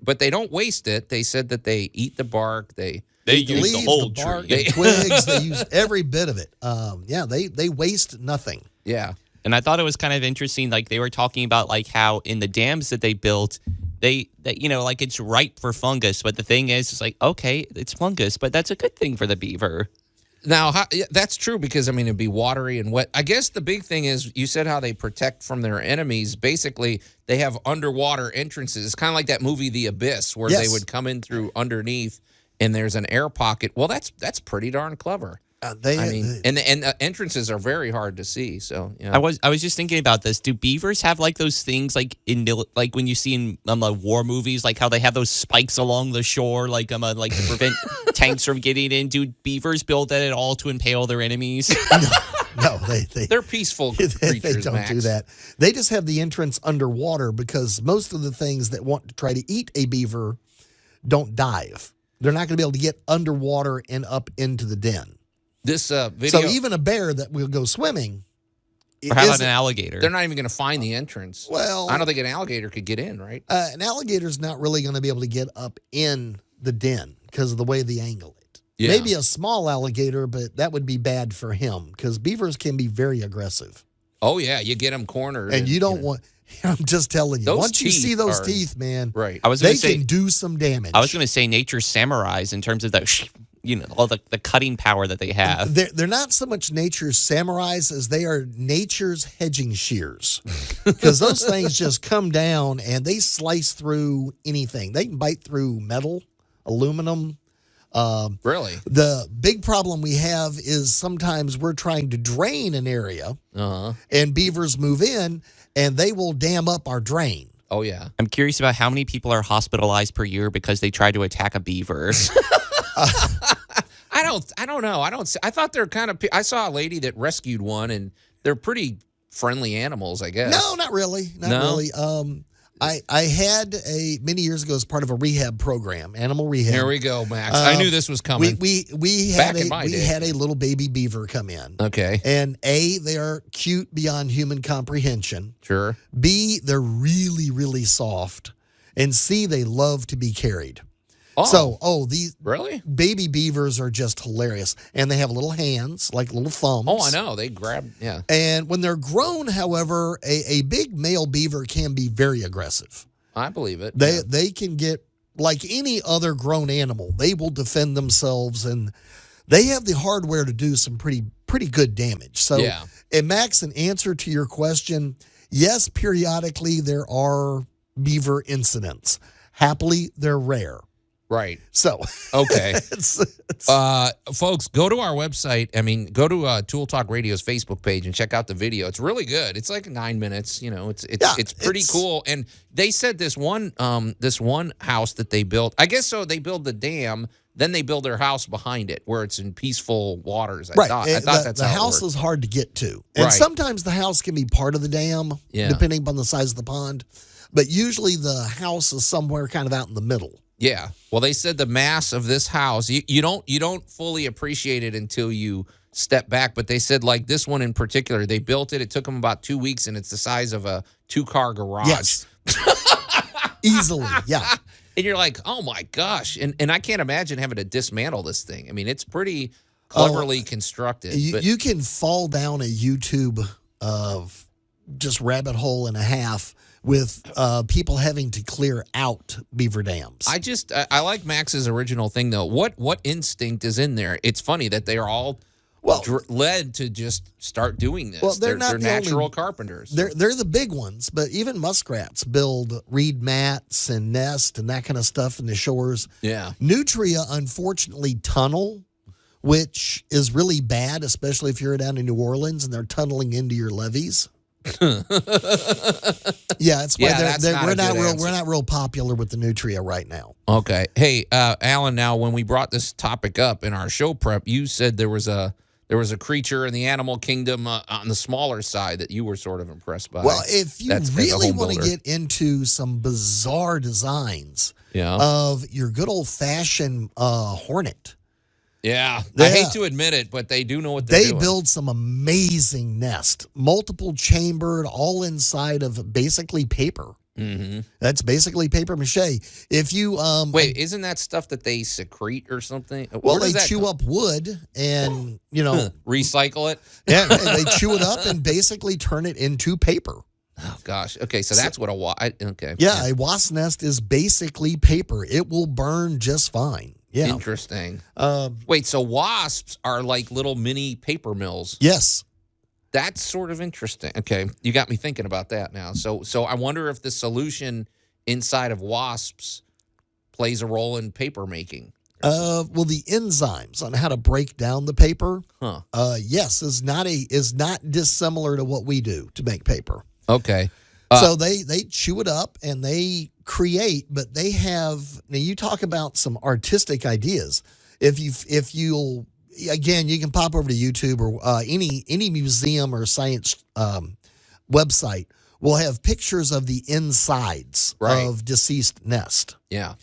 But they don't waste it. They said that they eat the bark. They They The use the leaves, whole the bark, tree. the twigs. They use every bit of it. They waste nothing. yeah. And I thought it was kind of interesting. Like they were talking about like how in the dams that they built, like it's ripe for fungus. But the thing is, it's like, okay, it's fungus, but that's a good thing for the beaver. Now, that's true because, it'd be watery and wet. I guess the big thing is you said how they protect from their enemies. Basically, they have underwater entrances. It's kind of like that movie The Abyss where they would come in through underneath and there's an air pocket. Well, that's pretty darn clever. And the entrances are very hard to see. So yeah. I was just thinking about this. Do beavers have like those things like like when you see in war movies, like how they have those spikes along the shore, like to prevent tanks from getting in? Do beavers build that at all to impale their enemies? No, They're peaceful they creatures, don't Max. do that. They just have the entrance underwater because most of the things that want to try to eat a beaver don't dive. They're not going to be able to get underwater and up into the den. This video. So even a bear that will go swimming. Or how about an alligator? They're not even going to find the entrance. Well, I don't think an alligator could get in, right? An alligator's not really going to be able to get up in the den because of the way they angle it. Yeah. Maybe a small alligator, but that would be bad for him because beavers can be very aggressive. Oh, yeah. You get them cornered. And you don't want, I'm just telling you, Those once you see teeth those are- teeth, man, Right. I was they going to say, can do some damage. I was going to say nature's samurais in terms of the, all the cutting power that they have. They're not so much nature's samurais as they are nature's hedging shears because those things just come down and they slice through anything. They can bite through metal, aluminum. Really? The big problem we have is sometimes we're trying to drain an area Uh-huh. and beavers move in and they will dam up our drain. Oh, yeah. I'm curious about how many people are hospitalized per year because they tried to attack a beaver. I don't know. I thought they're kind of, I saw a lady that rescued one and they're pretty friendly animals, I guess. No, not really. Not No? really. I had many years ago as part of a rehab program, animal rehab. Here we go, Max. I knew this was coming. We Back had in my day. had a little baby beaver come in. Okay. And A, they are cute beyond human comprehension. Sure. B, they're really, really soft. And C, they love to be carried. Oh. These Really? baby beavers are just hilarious. And they have little hands, like little thumbs. Oh, I know. They grab, yeah. And when they're grown, however, a big male beaver can be very aggressive. I believe it. They can get, like any other grown animal, they will defend themselves, and they have the hardware to do some pretty good damage. So, Yeah. and Max, in answer to your question, yes, periodically there are beaver incidents. Happily, they're rare. Right. So, Okay. it's Folks, go to our website. I mean, go to Tool Talk Radio's Facebook page and check out the video. It's really good. It's like 9 minutes. You know, it's pretty cool. And they said this one house that they built. I guess so. They build the dam, then they build their house behind it, where it's in peaceful waters. I thought that's the how it house worked. is hard to get to, and Right. sometimes the house can be part of the dam, Yeah. depending upon the size of the pond. But usually, the house is somewhere kind of out in the middle. Yeah. Well, they said the mass of this house, you don't fully appreciate it until you step back. But they said, like this one in particular, they built it. It took them about 2 weeks, and it's the size of a 2-car garage. Yes. Easily, yeah. And you're like, oh my gosh. And I can't imagine having to dismantle this thing. I mean, it's pretty cleverly constructed. but You can fall down a YouTube of just rabbit hole and a half with people having to clear out beaver dams. I like Max's original thing though. What instinct is in there? It's funny that they are all led to just start doing this. Well, they're not the natural only- carpenters. They're the big ones, but even muskrats build reed mats and nest and that kind of stuff in the shores. Yeah. Nutria, unfortunately, tunnel, which is really bad, especially if you're down in New Orleans and they're tunneling into your levees. Yeah, it's why that's not we're a not good real answer. we're not real popular with the nutria right now. Okay. Hey, Allan, now when we brought this topic up in our show prep, you said there was a creature in the animal kingdom on the smaller side that you were sort of impressed by. Well, if you That's as a really home want to builder. get into some bizarre designs Yeah. of your good old fashioned hornet, Yeah. Yeah. I hate to admit it, but they do know what they're they doing. build some amazing nest, multiple chambered, all inside of basically paper. Mm-hmm. That's basically paper mache. If you Wait, isn't that stuff that they secrete or something? well, Where does they that chew come- up wood and recycle it. yeah, they chew it up and basically turn it into paper. Oh gosh. Okay, so that's what okay. Yeah, a wasp nest is basically paper. It will burn just fine. Yeah. Interesting. Wait, so wasps are like little mini paper mills. Yes. That's sort of interesting. Okay, you got me thinking about that now. So I wonder if the solution inside of wasps plays a role in paper making. Well, the enzymes on how to break down the paper, Huh. yes, is not dissimilar to what we do to make paper. Okay. So they chew it up and they create, but they have now. You talk about some artistic ideas. If again, you can pop over to YouTube or any museum or science website will have pictures of the insides of deceased nest. Yeah.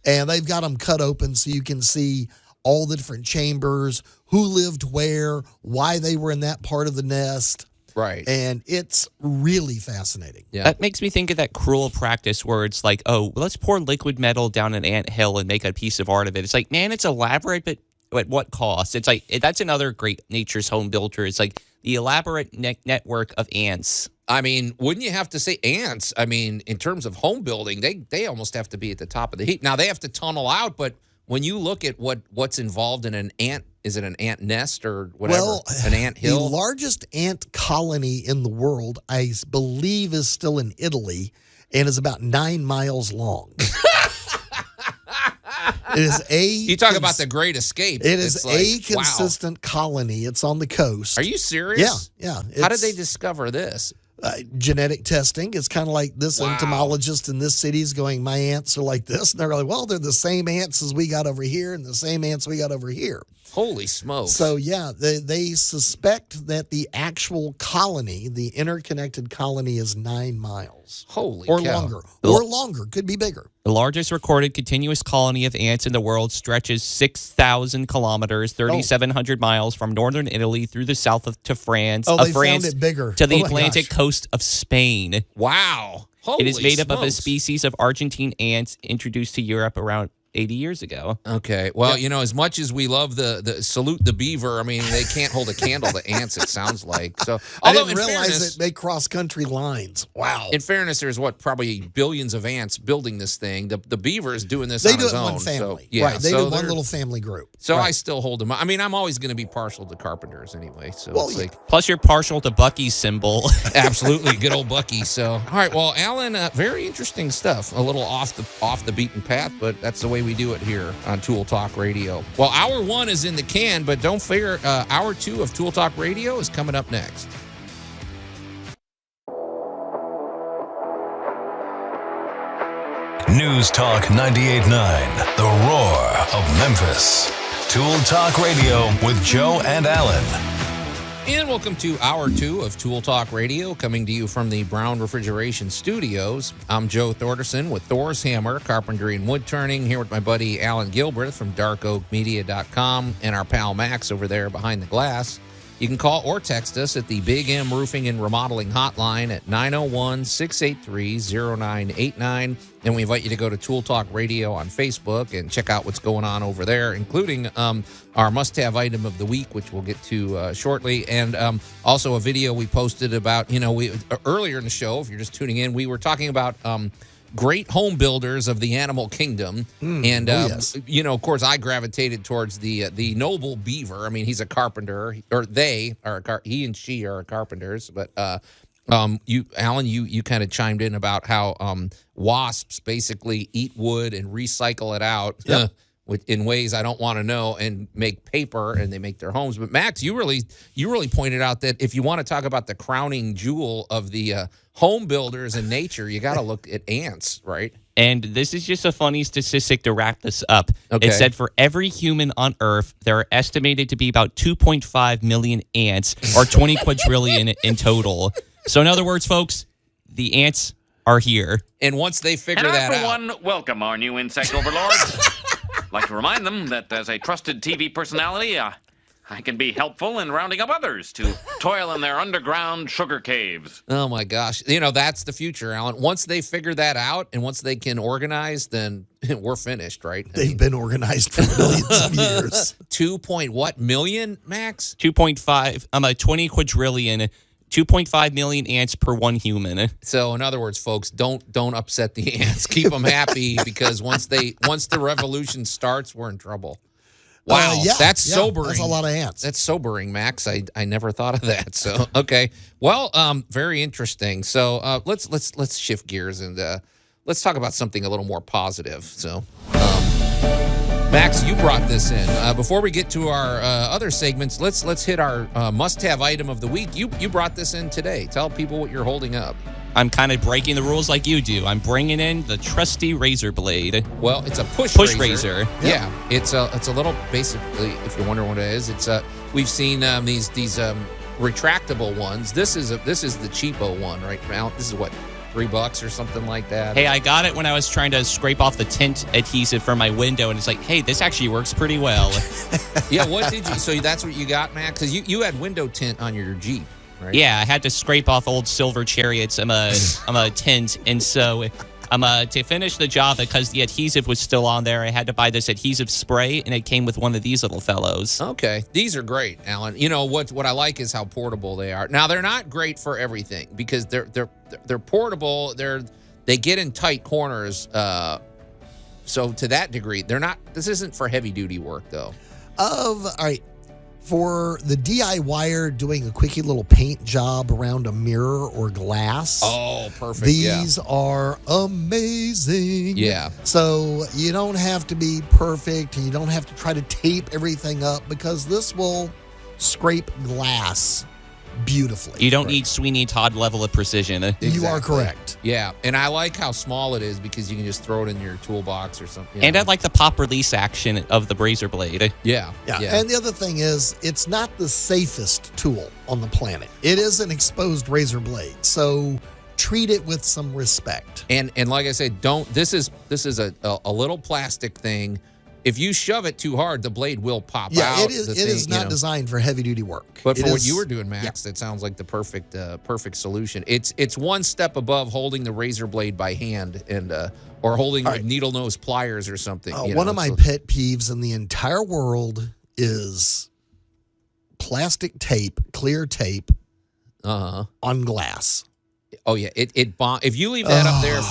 And they've got them cut open so you can see all the different chambers, who lived where, why they were in that part of the nest. Right. And it's really fascinating. Yeah. That makes me think of that cruel practice where it's like, oh, let's pour liquid metal down an ant hill and make a piece of art of it. It's like, man, it's elaborate, but at what cost? It's like, that's another great nature's home builder. It's like the elaborate network of ants. I mean, wouldn't you have to say ants? I mean, in terms of home building, they almost have to be at the top of the heap. Now, they have to tunnel out, but when you look at what's involved in an ant, is it an ant nest or whatever? Well, an ant hill? The largest ant colony in the world, I believe, is still in Italy and is about 9 miles long. It is you talk about the Great Escape. It is it's like, consistent colony. It's on the coast. Are you serious? Yeah. How did they discover this? Genetic testing. It's kind of like this entomologist in this city is going, my ants are like this. And they're like, well, they're the same ants as we got over here and the same ants we got over here. Holy smokes. So, yeah, they suspect that the actual colony, the interconnected colony, is 9 miles. Holy or cow. longer. Or longer. Could be bigger. The largest recorded continuous colony of ants in the world stretches 6,000 kilometers, 3,700 miles from northern Italy through the south to France. Oh, they France found it bigger. to the Oh my Atlantic gosh. coast of Spain. Wow. Holy It is made up of a smokes. species of Argentine ants introduced to Europe around 80 years ago. Okay. Well, you know, as much as we love the salute the beaver, I mean, they can't hold a candle to ants, it sounds like. So, I although didn't in realize fairness, that they cross country lines. Wow. in fairness, there's probably billions of ants building this thing. The beaver is doing this They on do his it in own. one family. So, yeah, right. They so do one they're- little family group. So Right. I still hold them. I mean, I'm always going to be partial to carpenters anyway. So Well, it's yeah. like Plus, you're partial to Bucky's symbol. absolutely good old Bucky. So all right, well, Allan, very interesting stuff. A little off the beaten path, but that's the way we do it here on Tool Talk Radio. Well, hour 1 is in the can, but don't fear, hour 2 of Tool Talk Radio is coming up next. News Talk 98.9, the roar of Memphis. Tool Talk Radio with Joe and Allan. And welcome to hour 2 of Tool Talk Radio, coming to you from the Brown Refrigeration Studios. I'm Joe Thorderson with Thor's Hammer, Carpentry and Wood Turning, here with my buddy Allan Gilbreth from darkoakmedia.com and our pal Max over there behind the glass. You can call or text us at the Big M Roofing and Remodeling Hotline at 901-683-0989. And we invite you to go to Tool Talk Radio on Facebook and check out what's going on over there, including our must-have item of the week, which we'll get to shortly, and also a video we posted about, earlier in the show, if you're just tuning in, we were talking about great home builders of the animal kingdom. And, yes. of course, I gravitated towards the noble beaver. I mean, he's a carpenter, or he and she are carpenters. But, Allan, you kind of chimed in about how wasps basically eat wood and recycle it out in ways I don't want to know and make paper, and they make their homes. But, Max, you really pointed out that if you want to talk about the crowning jewel of the home builders in nature, you got to look at ants, right? And this is just a funny statistic to wrap this up. Okay. It said for every human on Earth, there are estimated to be about 2.5 million ants, or 20 quadrillion in total. So in other words, folks, the ants are here. And once they figure And that I, for out, one, welcome our new insect overlords. Like to remind them that as a trusted TV personality, I can be helpful in rounding up others to toil in their underground sugar caves. oh my gosh, that's the future, Allan. Once they figure that out and once they can organize, then we're finished, right? They've been organized for millions of years. 2 million, Max? 2.5, 20 quadrillion, 2.5 million ants per one human. So in other words, folks, don't upset the ants. Keep them happy, because once the revolution starts, we're in trouble. Wow, that's sobering. That's a lot of ants. That's sobering, Max. I never thought of that. So okay, well, very interesting. So let's shift gears and let's talk about something a little more positive. So, Max, you brought this in. Before we get to our other segments, let's hit our must-have item of the week. You brought this in today. Tell people what you're holding up. I'm kind of breaking the rules like you do. I'm bringing in the trusty razor blade. Well, it's a push razor. Yeah, it's a little, basically, if you're wondering what it is, it's we've seen these retractable ones. This is the cheapo one right now. This is what, $3 or something like that. Hey, I got it when I was trying to scrape off the tint adhesive from my window, and it's like, hey, this actually works pretty well. Yeah, what did you? So that's what you got, Matt? Because you had window tint on your Jeep, right? Yeah, I had to scrape off old silver chariots. I'm a tint, and so to finish the job, because the adhesive was still on there, I had to buy this adhesive spray, and it came with one of these little fellows. Okay, these are great, Alan. You know what I like is how portable they are. Now they're not great for everything because they're portable. They get in tight corners. So to that degree, they're not. This isn't for heavy duty work though. All right. For the DIYer doing a quickie little paint job around a mirror or glass. Oh, perfect. These are amazing. Yeah. So you don't have to be perfect and you don't have to try to tape everything up because this will scrape glass beautifully. You don't need Sweeney Todd level of precision. You are correct. Yeah, and I like how small it is because you can just throw it in your toolbox or something. And I like the pop release action of the razor blade. Yeah. And the other thing is, it's not the safest tool on the planet. It is an exposed razor blade, so treat it with some respect. And like I said, this is a little plastic thing. If you shove it too hard, the blade will pop out. Yeah, it is not designed for heavy duty work. But for what you were doing, Max, that sounds like the perfect solution. It's one step above holding the razor blade by hand and or holding with needle nose pliers or something. One of my pet peeves in the entire world is plastic tape, clear tape on glass. Oh yeah, if you leave that up there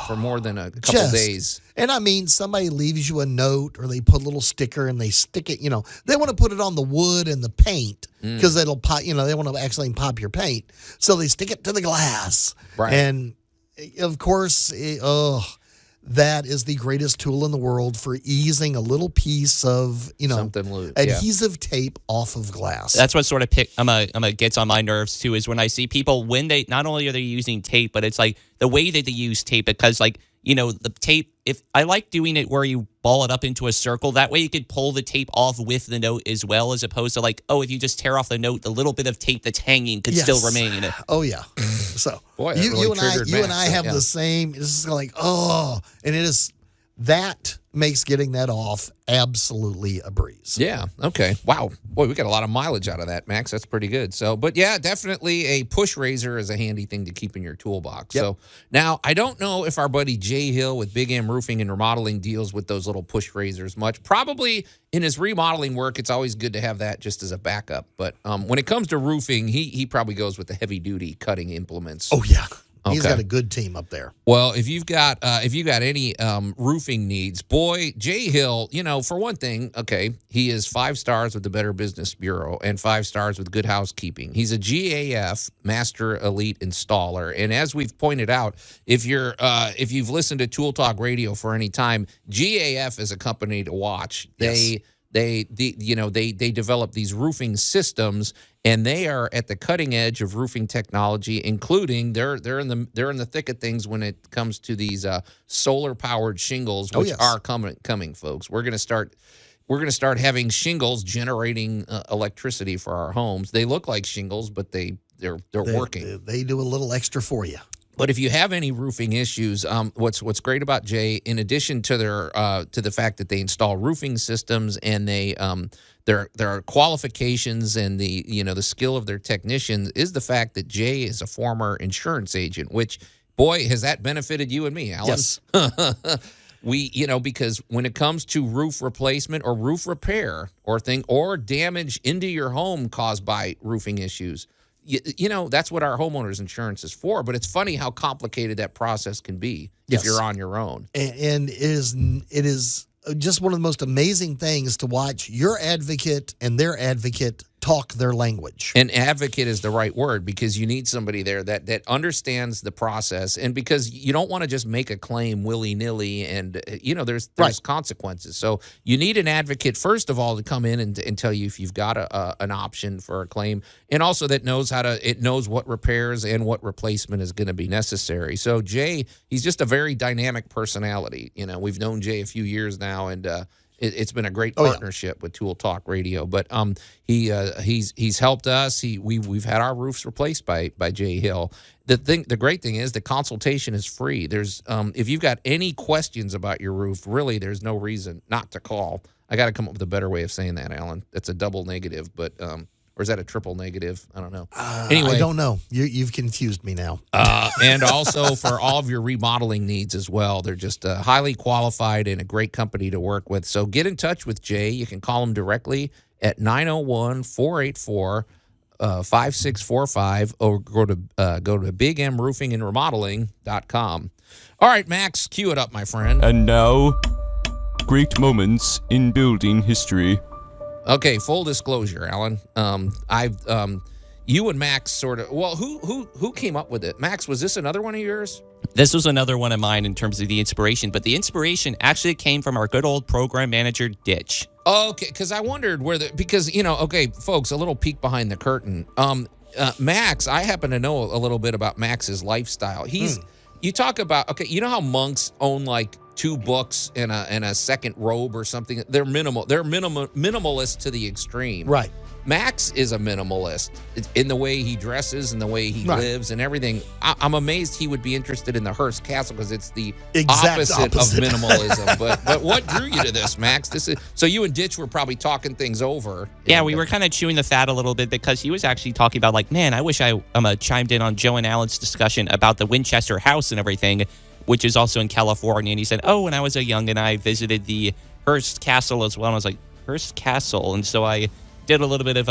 for more than a couple days. And I mean, somebody leaves you a note or they put a little sticker and they stick it, they want to put it on the wood and the paint because it'll pop, they want to accidentally pop your paint. So they stick it to the glass. Right. And of course, that is the greatest tool in the world for easing a little piece of, something loose, adhesive tape off of glass. That's what sort of gets on my nerves too, is when I see people when they not only are they using tape, but it's like the way that they use tape, because the tape, if I like doing it where you ball it up into a circle, that way you could pull the tape off with the note as well, as opposed to if you just tear off the note, the little bit of tape that's hanging could still remain. Oh yeah. So boy, you and I have the same. This is and it is that makes getting that off absolutely a breeze. Yeah. Okay. Wow. Boy, we got a lot of mileage out of that, Max. That's pretty good. So, but yeah, definitely a push razor is a handy thing to keep in your toolbox. Yep. So now I don't know if our buddy Jay Hill with Big M Roofing and Remodeling deals with those little push razors much. Probably in his remodeling work, it's always good to have that just as a backup. But when it comes to roofing, he probably goes with the heavy duty cutting implements. Oh yeah. He's got a good team up there. Well, if you've got any roofing needs, boy, Jay Hill, for one thing, he is 5 stars with the Better Business Bureau and 5 stars with Good Housekeeping. He's a GAF Master Elite Installer, and as we've pointed out, if you've listened to Tool Talk Radio for any time, GAF is a company to watch. Yes. They develop these roofing systems, and they are at the cutting edge of roofing technology, including they're in the thick of things when it comes to these solar powered shingles, which are coming, folks. We're gonna start having shingles generating electricity for our homes. They look like shingles, but they're working. They do a little extra for you. But if you have any roofing issues, what's great about Jay, in addition to the fact that they install roofing systems and their qualifications and the skill of their technicians, is the fact that Jay is a former insurance agent. Which, boy, has that benefited you and me, Alan? Yes. Because when it comes to roof replacement or roof repair or damage into your home caused by roofing issues, that's what our homeowners insurance is for. But it's funny how complicated that process can be if you're on your own. And it is just one of the most amazing things to watch your advocate and their advocate talk their language. An advocate is the right word, because you need somebody there that understands the process, and because you don't want to just make a claim willy-nilly, and there's consequences. So you need an advocate, first of all, to come in and tell you if you've got an option for a claim, and also that knows knows what repairs and what replacement is going to be necessary. So Jay, he's just a very dynamic personality. We've known Jay a few years now, and it's been a great partnership with Tool Talk Radio. But he's helped us. We've had our roofs replaced by Jay Hill. The great thing is the consultation is free. There's if you've got any questions about your roof, really there's no reason not to call. I got to come up with a better way of saying that, Alan. That's a double negative, but or is that a triple negative? I don't know. Anyway, I don't know. You've confused me now. And also for all of your remodeling needs as well. They're just highly qualified and a great company to work with. So get in touch with Jay. You can call him directly at 901-484-5645 or go to bigmroofingandremodeling.com. All right, Max, cue it up, my friend. And now, great moments in building history. Okay, full disclosure, Alan. You and Max sort of. Well, who came up with it? Max, was this another one of yours? This was another one of mine in terms of the inspiration, but the inspiration actually came from our good old program manager, Ditch. Okay, because I wondered because folks, a little peek behind the curtain. Max, I happen to know a little bit about Max's lifestyle. You talk about you know how monks own like 2 books and a second robe or something. They're minimalist to the extreme. Right. Max is a minimalist in the way he dresses and the way he lives and everything. I'm amazed he would be interested in the Hearst Castle because it's the opposite of minimalism. but what drew you to this, Max? So you and Ditch were probably talking things over. Yeah, we were kind of chewing the fat a little bit because he was actually talking about like, man, I wish I chimed in on Joe and Alan's discussion about the Winchester House and everything, which is also in California. And he said, when I was a youngin', I visited the Hearst Castle as well. And I was like, Hearst Castle? And so I did a little bit of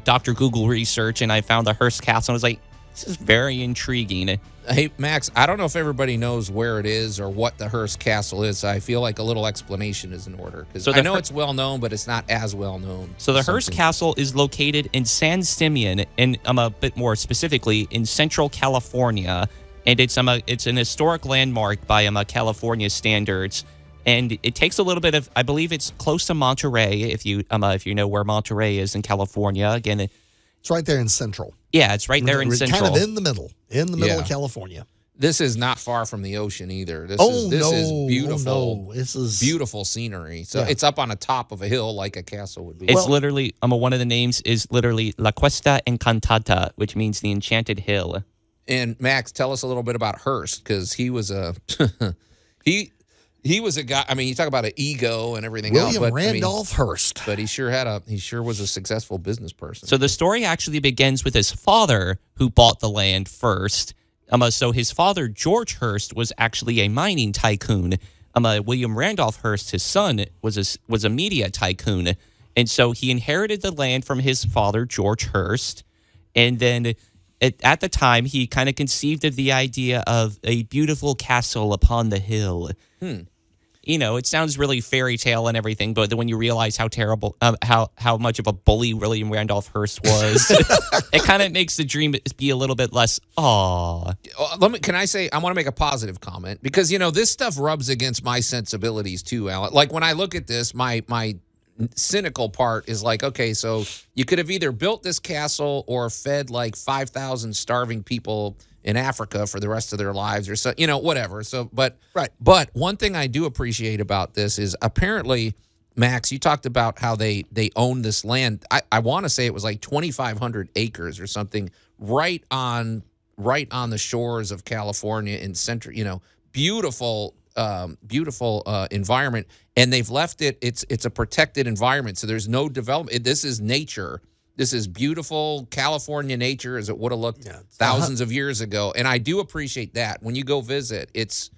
Dr. Google research, and I found the Hearst Castle. I was like, this is very intriguing. Hey, Max, I don't know if everybody knows where it is or what the Hearst Castle is. I feel like a little explanation is in order. Because I know it's well known, but it's not as well known. So the Hearst Castle is located in San Simeon, and a bit more specifically, in Central California. And it's an historic landmark by California standards. And it takes a little bit of, I believe it's close to Monterey, if you know where Monterey is in California. Again, it's right there in Central. Yeah, it's right there in Central. Kind of in the middle of California. This is not far from the ocean either. This is beautiful. This is beautiful scenery. So it's up on the top of a hill like a castle would be. It's literally, one of the names is literally La Cuesta Encantada, which means the Enchanted Hill. And Max, tell us a little bit about Hearst, because he was a he was a guy. I mean, you talk about an ego and everything else. William Randolph Hearst. But he sure was a successful business person. So the story actually begins with his father, who bought the land first. So his father, George Hearst, was actually a mining tycoon. William Randolph Hearst, his son, was a media tycoon. And so he inherited the land from his father, George Hearst. And then at the time, he kind of conceived of the idea of a beautiful castle upon the hill. It sounds really fairy tale and everything, but then when you realize how terrible, how much of a bully William Randolph Hearst was, it kind of makes the dream be a little bit less, aw. Can I say, I want to make a positive comment, because, this stuff rubs against my sensibilities too, Alan. Like when I look at this, my cynical part is like, okay, so you could have either built this castle or fed like 5,000 starving people in Africa for the rest of their lives, or so, whatever. So, but one thing I do appreciate about this is apparently, Max, you talked about how they own this land. I want to say it was like 2,500 acres or something, right on the shores of California in central. Beautiful environment, and they've left it. It's a protected environment, so there's no development. This is nature. This is beautiful California nature as it would have looked thousands of years ago, and I do appreciate that. When you go visit, it's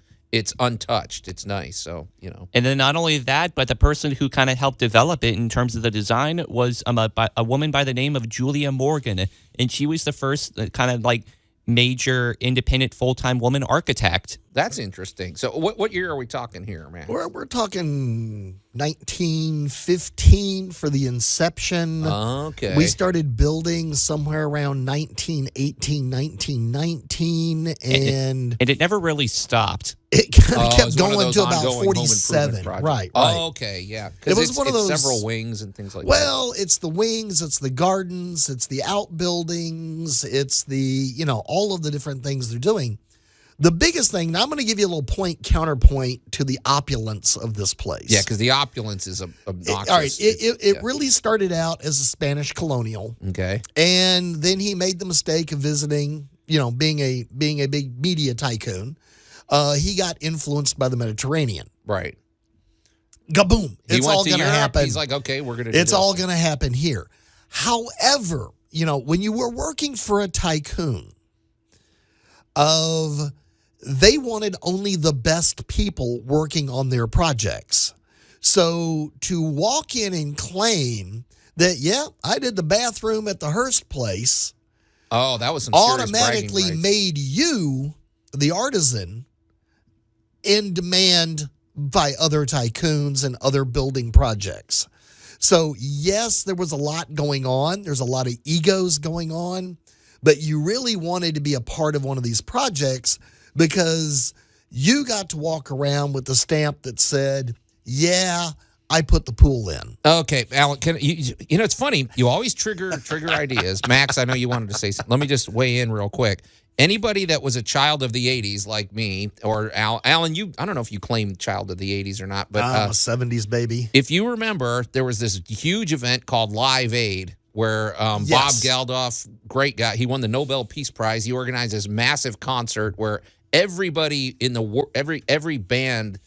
untouched. It's nice. So And then not only that, but the person who kind of helped develop it in terms of the design was a woman by the name of Julia Morgan, and she was the first kind of like major independent full-time woman architect That's interesting. So what year are we talking here, man? We're talking 1915 for the inception. Okay. We started building somewhere around 1918, 1919, and it never really stopped. it kind of it's kept one of going those to about ongoing home 47. improvement Right, projects. right. Oh, okay, yeah. It Because was it's, one of it's those- several wings and things like Well, it's the wings, it's the gardens, it's the outbuildings, it's the, all of the different things they're doing. The biggest thing, now I'm going to give you a little counterpoint to the opulence of this place. that. Yeah, because the opulence is obnoxious. All right, it Yeah. really started out as a Spanish colonial, Okay. and then he made the mistake of visiting, being a big media tycoon. He got influenced by the Mediterranean. Right. Gaboom! He It's went all to going to Europe. happen. He's like, okay, we're going to do It's this. all going to happen here. However, when you were working for a tycoon, they wanted only the best people working on their projects. So to walk in and claim that, yeah, I did the bathroom at the Hearst place, Oh, that was some serious automatically bragging rights. made you, the artisan, in demand by other tycoons and other building projects. So, yes, there was a lot going on. There's a lot of egos going on, but you really wanted to be a part of one of these projects because you got to walk around with the stamp that said, yeah, I put the pool in. Okay, Alan, it's funny. You always trigger ideas. Max, I know you wanted to say something. Let me just weigh in real quick. Anybody that was a child of the 80s like me, or Alan, I don't know if you claim child of the 80s or not, but I'm a 70s baby. if you remember, there was this huge event called Live Aid where Bob Yes. Geldof, great guy, he won the Nobel Peace Prize. He organized this massive concert where everybody in the every band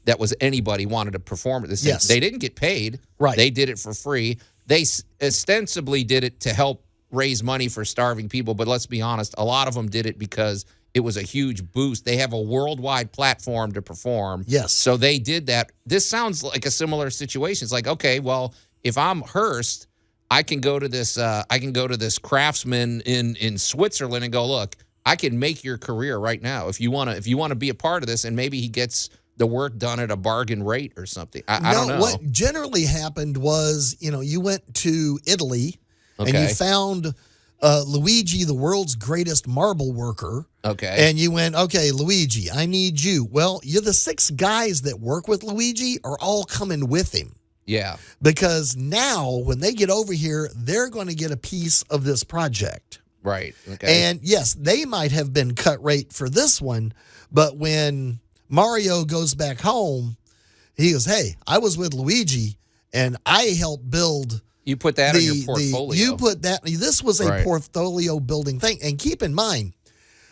that was anybody wanted to perform at this thing. Yes. They didn't get paid. Right. They did it for free. They ostensibly did it to help raise money for starving people, but let's be honest, a lot of them did it because it was a huge boost. They have a worldwide platform to perform. Yes. So they did that. This sounds like a similar situation. It's like, okay, well, if I'm Hearst, I can go to this craftsman in Switzerland and go, look, I can make your career right now if you want to be a part of this, and maybe he gets the work done at a bargain rate or something. I don't know. What generally happened was, you went to Italy and Okay. you found Luigi, the world's greatest marble worker. Okay. And you went, okay, Luigi, I need you. Well, you're the 6 guys that work with Luigi are all coming with him. Yeah. Because now when they get over here, they're going to get a piece of this project. Right. Okay. And yes, they might have been cut rate for this one, but when Mario goes back home, he goes, hey, I was with Luigi and I helped build you put that in your portfolio. you put that, this was a Right. portfolio building thing. And keep in mind,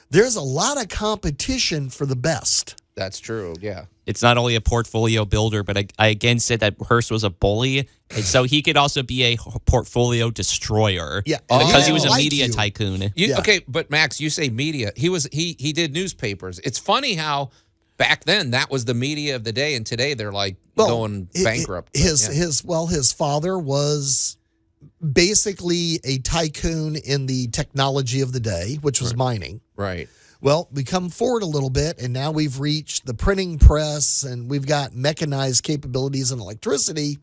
there's a lot of competition for the best. That's true. Yeah. It's not only a portfolio builder, but I again said that Hearst was a bully, and so he could also be a portfolio destroyer. Yeah. because he Oh. was a Like media you. tycoon. Yeah. Okay, but Max, you say media. He did newspapers. It's funny how back then that was the media of the day, and today they're like going bankrupt. But, yeah. His father was basically a tycoon in the technology of the day, which was mining. Right. Well, we come forward a little bit, and now we've reached the printing press, and we've got mechanized capabilities in electricity,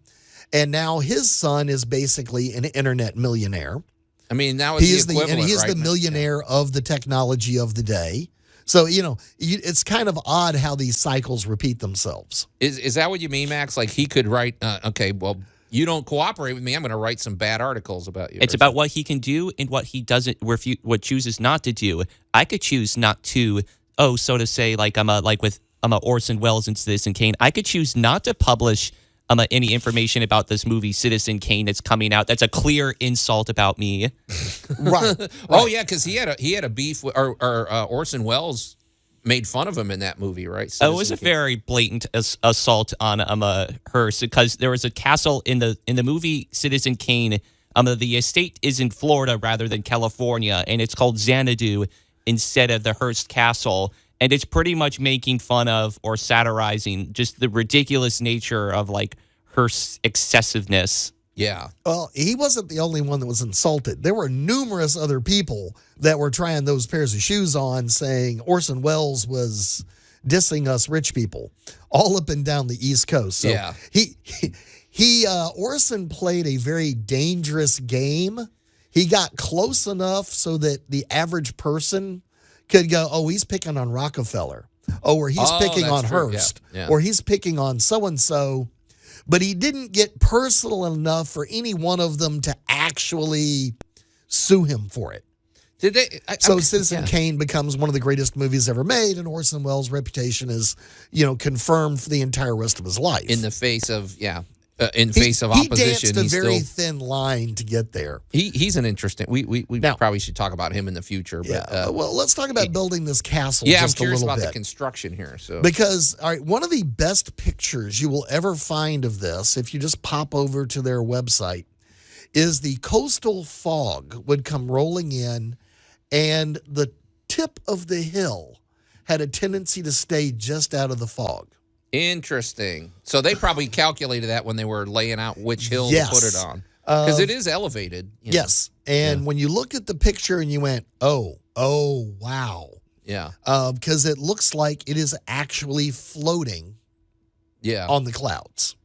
and now his son is basically an internet millionaire. I mean, that was He is the the equivalent, and he is right? the millionaire of the technology of the day. So it's kind of odd how these cycles repeat themselves. Is that what you mean, Max? Like he could write? Okay, well, you don't cooperate with me. I'm going to write some bad articles about you. It's about what he can do and what he doesn't, what chooses not to do. I could choose not to, so to say, like with Orson Welles and Citizen Kane. I could choose not to publish any information about this movie Citizen Kane that's coming out. That's a clear insult about me. Right. Oh yeah, because he had a beef with, or Orson Welles made fun of him in that movie, right? It was a Citizen Kane. very blatant assault on Hearst because there was a castle in the movie Citizen Kane. The estate is in Florida rather than California, and it's called Xanadu instead of the Hearst Castle. And it's pretty much making fun of or satirizing just the ridiculous nature of like Hearst's excessiveness. Yeah. Well, he wasn't the only one that was insulted. There were numerous other people that were trying those pairs of shoes on, saying Orson Welles was, dissing us rich people all up and down the East Coast. So Yeah. Orson played a very dangerous game. He got close enough so that the average person could go, oh, he's picking on Rockefeller. Oh, or he's picking that's on true. Hearst. Yeah. Or he's picking on so-and-so. But he didn't get personal enough for any one of them to actually sue him for it. Did they? So Citizen Kane becomes one of the greatest movies ever made, and Orson Welles' reputation is, confirmed for the entire rest of his life. in the face of face of opposition, he danced a he's very still thin line to get there. he's an interesting. We Now- probably should talk about him in the future. Yeah. But, Well, let's talk about building this castle. I'm just curious a little about bit. the construction here. So Because, all right, one of the best pictures you will ever find of this, if you just pop over to their website, is the coastal fog would come rolling in, and the tip of the hill had a tendency to stay just out of the fog. interesting. So they probably calculated that when they were laying out which hill Yes. to put it on, because it is elevated. you know. Yes. And when you look at the picture and you went, oh, wow. Yeah. Because it looks like it is actually floating Yeah. on the clouds.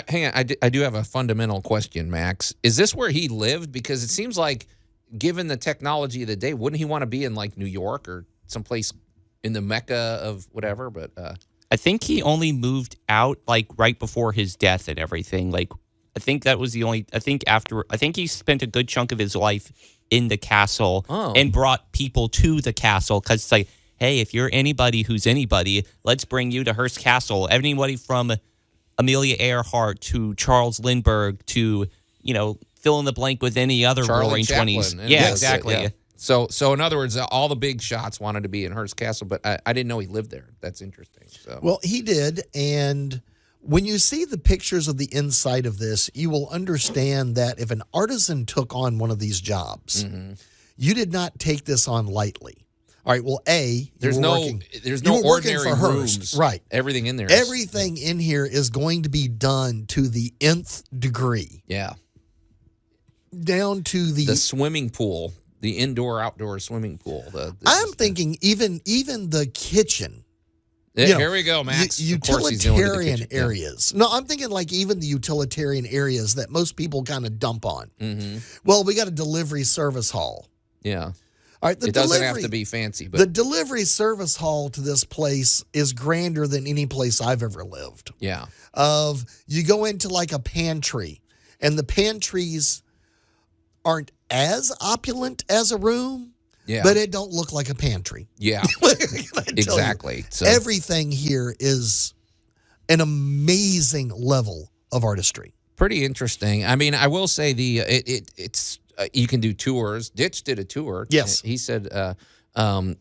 Hang on. I do have a fundamental question, Max. Is this where he lived? Because it seems like, given the technology of the day, wouldn't he want to be in like New York or someplace in the mecca of whatever? But I think he only moved out like right before his death and everything. Like, I think that was the only. I think he spent a good chunk of his life in the castle and brought people to the castle, because it's like, hey, if you're anybody who's anybody, let's bring you to Hearst Castle. Anybody from Amelia Earhart to Charles Lindbergh to, fill in the blank with any other Charlie Roaring Chaplin. '20s. And Yeah, that's it, exactly. yeah. So in other words, all the big shots wanted to be in Hearst Castle, but I didn't know he lived there. That's interesting. So Well, he did. And when you see the pictures of the inside of this, you will understand that if an artisan took on one of these jobs, you did not take this on lightly. All right. Well, there's no ordinary rooms. Right. Everything in there. Is, Everything in here is going to be done to the nth degree, yeah. down to The swimming pool, the indoor-outdoor swimming pool. I'm thinking even the kitchen. Here we go, Max. Of course he's doing it in the Utilitarian kitchen. Yeah. areas. No, I'm thinking like even the utilitarian areas that most people kind of dump on. Mm-hmm. Well, we got a delivery service hall. Yeah. All right, It doesn't have to be fancy, but the delivery service hall to this place is grander than any place I've ever lived. yeah. Of you go into like a pantry, and the pantries aren't as opulent as a room, Yeah. but it don't look like a pantry. Yeah. What can I tell you? Exactly. So Everything here is an amazing level of artistry. pretty interesting. I mean, I will say it's you can do tours. Ditch did a tour. Yes. He said, I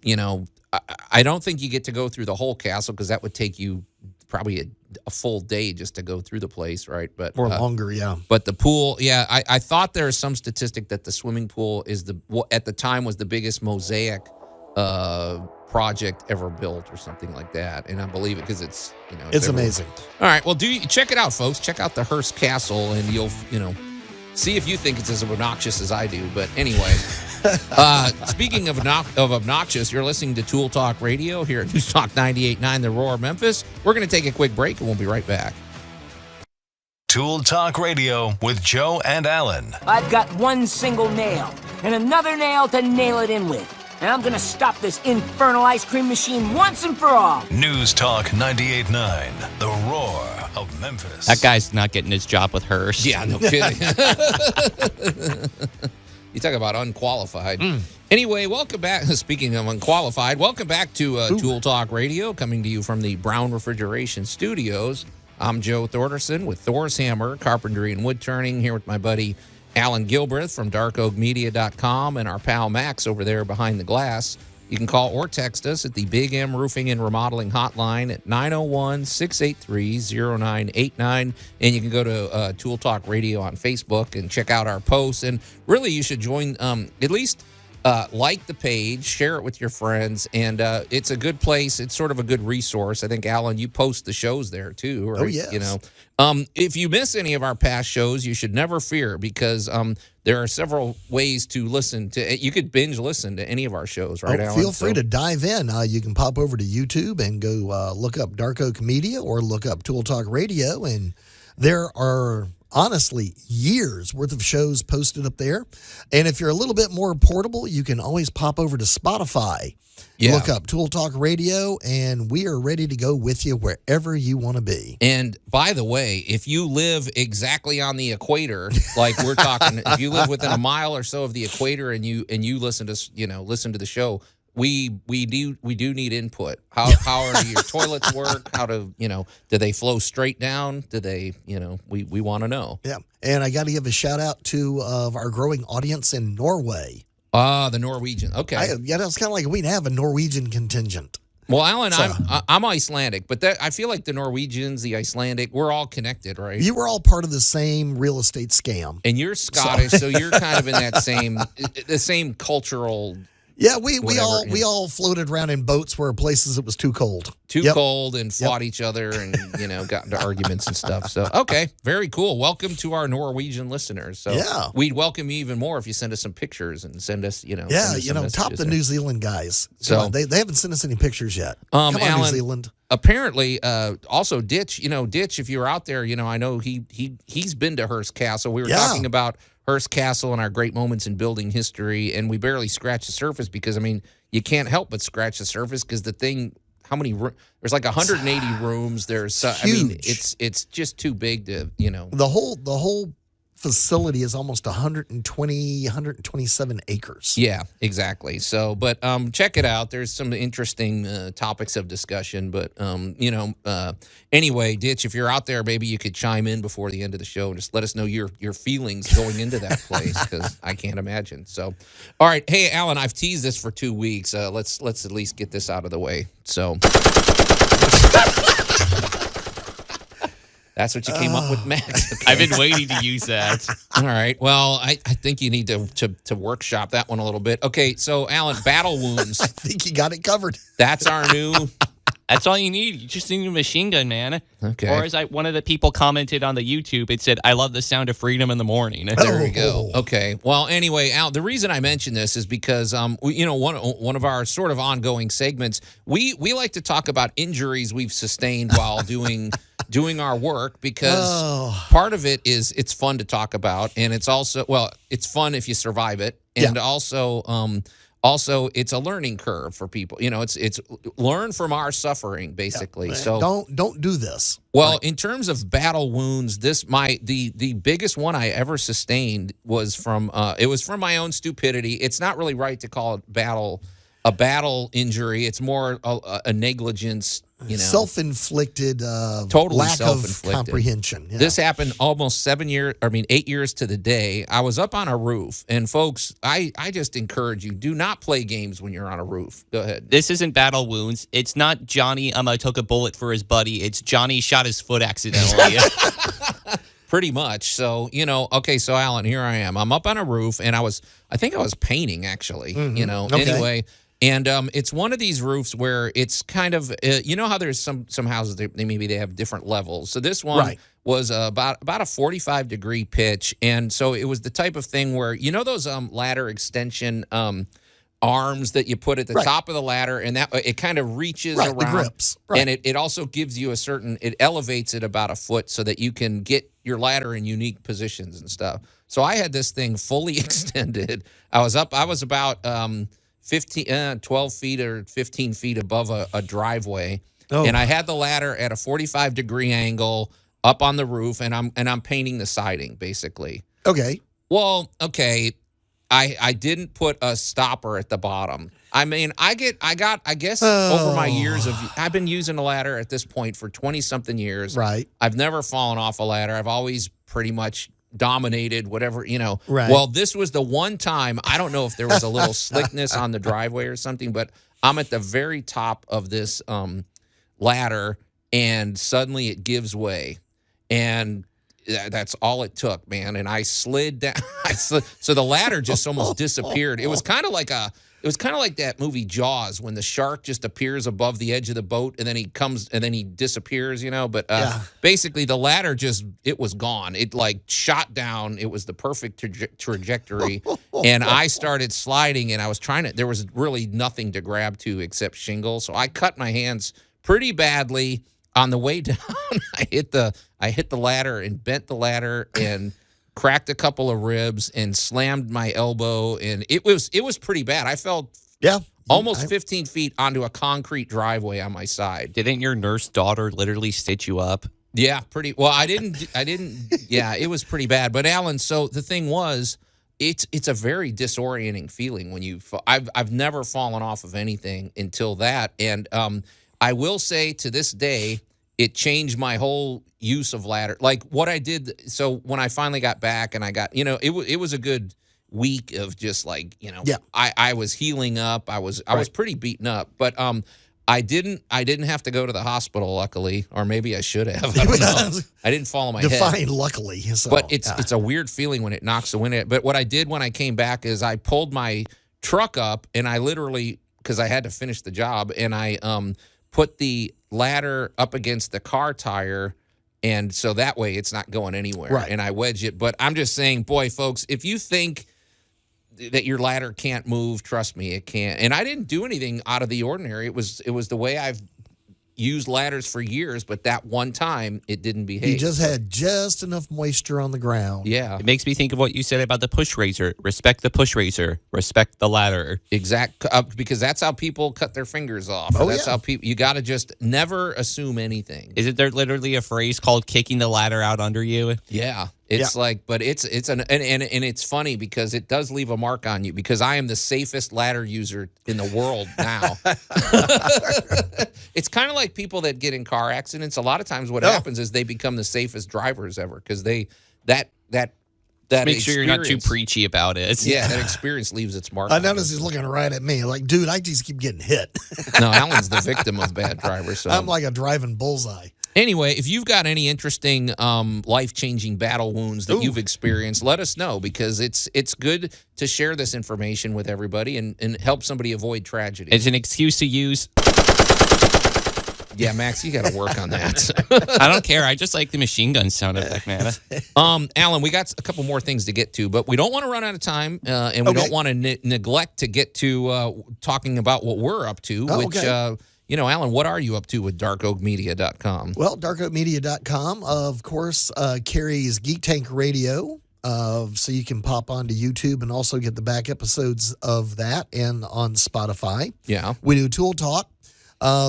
don't think you get to go through the whole castle because that would take you probably a full day just to go through the place, right? But Or longer, yeah. But the pool, I thought there was some statistic that the swimming pool is at the time was the biggest mosaic project ever built or something like that, and I believe it because it's It's amazing. All right, well, check it out, folks. Check out the Hearst Castle, and you'll see if you think it's as obnoxious as I do. But anyway, speaking of obnoxious, you're listening to Tool Talk Radio here at News Talk 98.9, The Roar, Memphis. We're going to take a quick break, and we'll be right back. Tool Talk Radio with Joe and Allan. I've got one single nail and another nail to nail it in with. And I'm gonna stop this infernal ice cream machine once and for all. News Talk 98.9, The Roar of Memphis. That guy's not getting his job with Hearst. Yeah, no kidding. You talk about unqualified. Anyway, welcome back. Speaking of unqualified, welcome back to Tool Talk Radio, coming to you from the Brown Refrigeration Studios. I'm Joe Thorderson with Thor's Hammer, Carpentry and Wood Turning, here with my buddy Allan Gilbreth from darkoakmedia.com and our pal Max over there behind the glass. You can call or text us at the Big M Roofing and Remodeling Hotline at 901-683-0989. And you can go to Tool Talk Radio on Facebook and check out our posts. And really, you should join at least like the page, share it with your friends, and it's a good place. It's sort of a good resource. I think, Allan, you post the shows there too, right? Oh, yes. You know, if you miss any of our past shows, you should never fear, because there are several ways to listen to. You could binge listen to any of our shows, right, Allan? Feel free to dive in. You can pop over to YouTube and go look up Dark Oak Media or look up Tool Talk Radio, and there are honestly years worth of shows posted up there. And if you're a little bit more portable, you can always pop over to Spotify. Yeah. Look up Tool Talk Radio, and we are ready to go with you wherever you want to be. And by the way, if you live exactly on the equator, like we're talking, if you live within a mile or so of the equator, and you listen to the show, we do need input. How are your toilets work? How do do they flow straight down? Do they we want to know. Yeah, and I got to give a shout out to our growing audience in Norway. The Norwegian. Okay. It's kind of like we'd have a Norwegian contingent. Well, Allan, I'm Icelandic, but I feel like the Norwegians, the Icelandic, we're all connected, right? You were all part of the same real estate scam. And you're Scottish, so you're kind of in that same cultural. Yeah, we all floated around in boats where places it was too cold. Cold, and fought each other, and got into arguments and stuff. So okay, very cool. Welcome to our Norwegian listeners. So yeah, we'd welcome you even more if you send us some pictures and send us top the New Zealand guys. So they haven't sent us any pictures yet. Come on, Allan, New Zealand. Apparently, also Ditch. Ditch. If you're out there, I know he's been to Hearst Castle. We were talking about Hearst Castle and our great moments in building history, and we barely scratched the surface because, you can't help but scratch the surface because the thing, there's like 180 rooms. There's, huge. It's just too big to, The whole facility is almost 127 acres. Yeah, exactly. So, but check it out. There's some interesting topics of discussion. But, anyway, Ditch, if you're out there, maybe you could chime in before the end of the show and just let us know your feelings going into that place, because I can't imagine. So, all right. Hey, Allan, I've teased this for 2 weeks. Let's at least get this out of the way. So. That's what you came up with, Max. Okay. I've been waiting to use that. All right. Well, I think you need to workshop that one a little bit. Okay, so, Allan, battle wounds. I think you got it covered. That's our new... That's all you need. You just need a machine gun, man. Okay. Or as one of the people commented on the YouTube, it said, "I love the sound of freedom in the morning." There we go. Okay. Well, anyway, Al, the reason I mention this is because one of our sort of ongoing segments, we like to talk about injuries we've sustained while doing our work, because part of it is it's fun to talk about, and it's also it's fun if you survive it, and also, it's a learning curve for people. It's learn from our suffering, basically. So don't do this. Well, right. In terms of battle wounds, the biggest one I ever sustained was from my own stupidity. It's not really right to call it a battle injury. It's more a negligence. Self-inflicted, totally lack self-inflicted. of comprehension. Yeah. This happened almost 8 years to the day. I was up on a roof, and folks, I just encourage you, do not play games when you're on a roof. Go ahead. This isn't battle wounds. It's not Johnny, I took a bullet for his buddy. It's Johnny shot his foot accidentally. Pretty much. So, okay, so Allan, here I am. I'm up on a roof, and I think I was painting, actually, Okay. Anyway. And it's one of these roofs where it's kind of, how there's some houses, maybe they have different levels. So this one was about a 45-degree pitch. And so it was the type of thing where, those ladder extension arms that you put at the top of the ladder, and that it kind of reaches around. The grips. Right. And it also gives you it elevates it about a foot so that you can get your ladder in unique positions and stuff. So I had this thing fully extended. I was about 12 feet or 15 feet above a driveway. And I had the ladder at a 45-degree angle up on the roof, and I'm painting the siding, basically. Okay. Well, okay, I didn't put a stopper at the bottom. I guess over my years I've been using a ladder at this point for 20-something years. Right. I've never fallen off a ladder. I've always pretty much dominated whatever, Right. Well, this was the one time, I don't know if there was a little slickness on the driveway or something, but I'm at the very top of this ladder, and suddenly it gives way. And that's all it took, man. And I slid down. So the ladder just almost disappeared. It was kind of like that movie Jaws when the shark just appears above the edge of the boat and then he disappears, But basically the ladder it was gone. It like shot down. It was the perfect trajectory. And I started sliding and I was there was really nothing to grab to except shingle. So I cut my hands pretty badly. On the way down, I hit the ladder and bent the ladder and cracked a couple of ribs and slammed my elbow, and it was pretty bad. I fell almost 15 feet onto a concrete driveway on my side. Didn't your nurse daughter literally stitch you up? Yeah, pretty well. I didn't. Yeah, it was pretty bad. But Allan, so the thing was, it's a very disorienting feeling when I've never fallen off of anything until that, and I will say to this day, it changed my whole use of ladder. Like what I did. So when I finally got back and I got, it was a good week of just like, I was healing up. I was pretty beaten up, but I didn't have to go to the hospital, luckily, or maybe I should have. I don't know. I didn't fall on my head. Define luckily. So, but it's a weird feeling when it knocks the wind in it. But what I did when I came back is I pulled my truck up and I literally, because I had to finish the job, and I put the ladder up against the car tire, and so that way it's not going anywhere. Right. And I wedge it. But I'm just saying, boy, folks, if you think that your ladder can't move, trust me, it can't. And I didn't do anything out of the ordinary. It was the way I've used ladders for years, but that one time it didn't behave. You just had just enough moisture on the ground. Yeah. It makes me think of what you said about the push razor. Respect the push razor. Respect the ladder. Because that's how people cut their fingers off. That's how people. You got to just never assume anything. Isn't there literally a phrase called "kicking the ladder out under you"? Yeah. It's like, but it's it's funny because it does leave a mark on you, because I am the safest ladder user in the world now. It's kind of like people that get in car accidents. A lot of times what happens is they become the safest drivers ever, because that make sure you're not too preachy about it. Yeah, that experience leaves its mark. I notice he's looking right at me like, dude, I just keep getting hit. No, Allan's the victim of bad drivers. So I'm like a driving bullseye. Anyway, if you've got any interesting life-changing battle wounds that you've experienced, let us know, because it's good to share this information with everybody and help somebody avoid tragedy. It's an excuse to use. Yeah, Max, you got to work on that. I don't care. I just like the machine gun sound effect, man. Allan, we got a couple more things to get to, but we don't want to run out of time, and we don't want to neglect to get to talking about what we're up to, which... Allan, what are you up to with darkoakmedia.com? Well, darkoakmedia.com, of course, carries Geek Tank Radio, so you can pop onto YouTube and also get the back episodes of that, and on Spotify. Yeah. We do Tool Talk.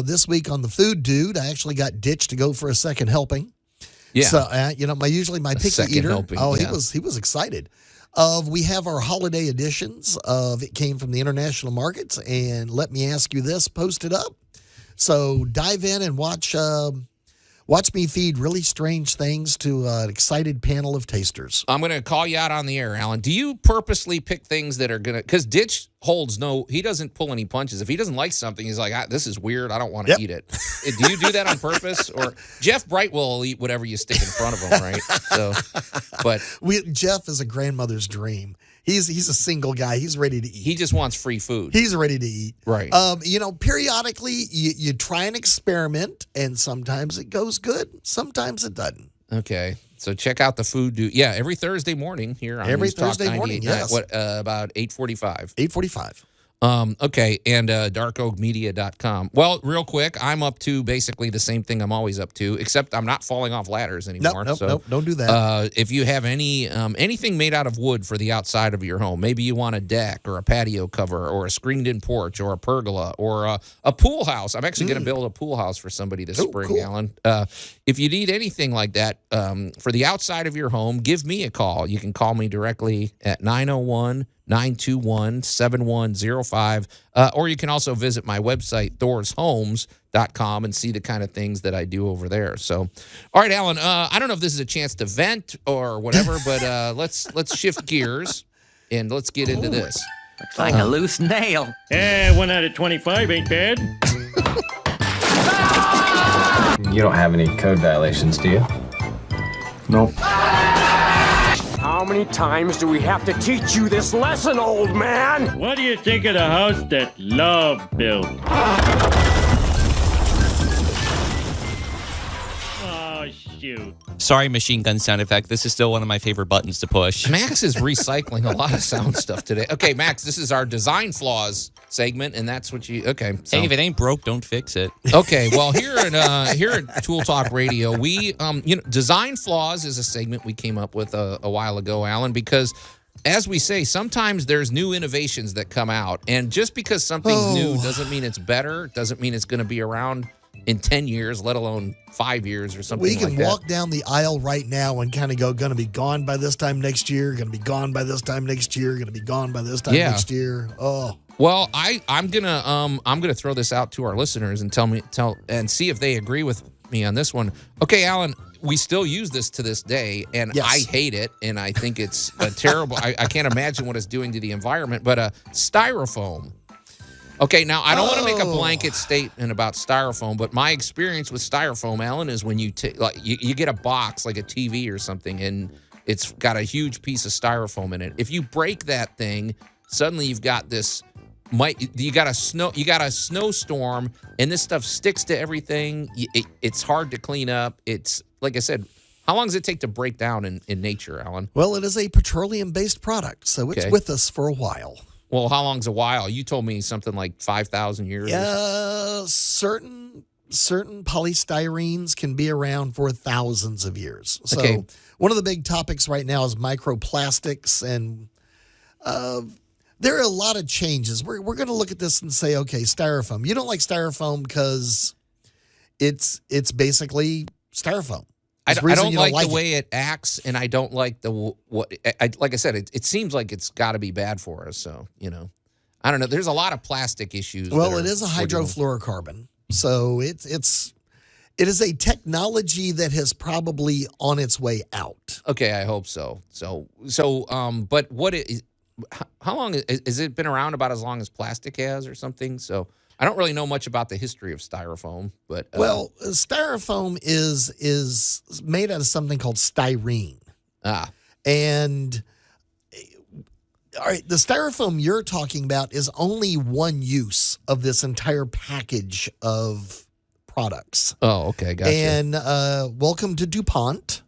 This week on the Food Dude, I actually got ditched to go for a second helping. Yeah. So, my picky eater. Helping, he was excited. We have our holiday editions of It Came from the International Markets, and let me ask you this, post it up. So dive in and watch me feed really strange things to an excited panel of tasters. I'm going to call you out on the air, Allan. Do you purposely pick things that are going to... Because Ditch he doesn't pull any punches. If he doesn't like something, he's like, this is weird, I don't want to eat it. Do you do that on purpose? Or Jeff Bright will eat whatever you stick in front of him, right? So, but Jeff is a grandmother's dream. He's a single guy. He's ready to eat. He just wants free food. He's ready to eat. Right. Periodically you try and experiment, and sometimes it goes good, sometimes it doesn't. Okay. So check out the Food Dude. Yeah, every Thursday morning here on every News Talk Thursday morning. 98.9. Yes. About 8:45. 8:45. Okay, and darkoakmedia.com. Well, real quick, I'm up to basically the same thing I'm always up to, except I'm not falling off ladders anymore. Nope, don't do that. If you have anything made out of wood for the outside of your home, maybe you want a deck or a patio cover or a screened-in porch or a pergola or a pool house. I'm actually going to build a pool house for somebody this spring, cool. Allan. If you need anything like that for the outside of your home, give me a call. You can call me directly at 901-921-7105. Or you can also visit my website, thorshomes.com, and see the kind of things that I do over there. So, all right, Allan, I don't know if this is a chance to vent or whatever, but let's shift gears and let's get into this. Looks like a loose nail. Yeah, 1 out of 25 ain't bad. You don't have any code violations, do you? Nope. How many times do we have to teach you this lesson, old man? What do you think of the house that Love built? Oh, shoot. Sorry, machine gun sound effect. This is still one of my favorite buttons to push. Max is recycling a lot of sound stuff today. Okay, Max, this is our design flaws segment, and that's what you. Okay, so, Hey, if it ain't broke, don't fix it. okay. Well, here at Tool Talk Radio, we design flaws is a segment we came up with a while ago, Alan, because as we say, sometimes there's new innovations that come out, and just because something's new doesn't mean it's better. Doesn't mean it's going to be around in 10 years, let alone 5 years or something like that. We can walk down the aisle right now and kind of go, going to be gone by this time next year, going to be gone by this time next year, going to be gone by this time next year. Oh. Well, I'm gonna throw this out to our listeners and tell and see if they agree with me on this one. Okay, Alan, we still use this to this day, and Yes. I hate it, and I think it's a terrible. I can't imagine what it's doing to the environment. But styrofoam. Okay, now I don't want to make a blanket statement about styrofoam, but my experience with styrofoam, Alan, is when you you get a box like a TV or something, and it's got a huge piece of styrofoam in it. If you break that thing, suddenly you've got this. You got a snowstorm, and this stuff sticks to everything. It's hard to clean up. It's like I said. How long does it take to break down in nature, Alan? Well, it is a petroleum-based product, so it's with us for a while. Well, how long's a while? You told me something like 5,000 years. Yeah, certain polystyrenes can be around for thousands of years. So one of the big topics right now is microplastics, and there are a lot of changes. We're going to look at this and say, okay, styrofoam. You don't like styrofoam because it's basically styrofoam. I don't like the way it acts, and I don't like like I said, it seems like it's got to be bad for us. So, I don't know. There's a lot of plastic issues. Well, it is a hydrofluorocarbon. So it is a technology that has probably on its way out. Okay, I hope so. But how long has it been around? About as long as plastic has, or something? So I don't really know much about the history of styrofoam, but styrofoam is made out of something called styrene. And all right, the styrofoam you're talking about is only one use of this entire package of products. Oh, okay, gotcha. And welcome to DuPont.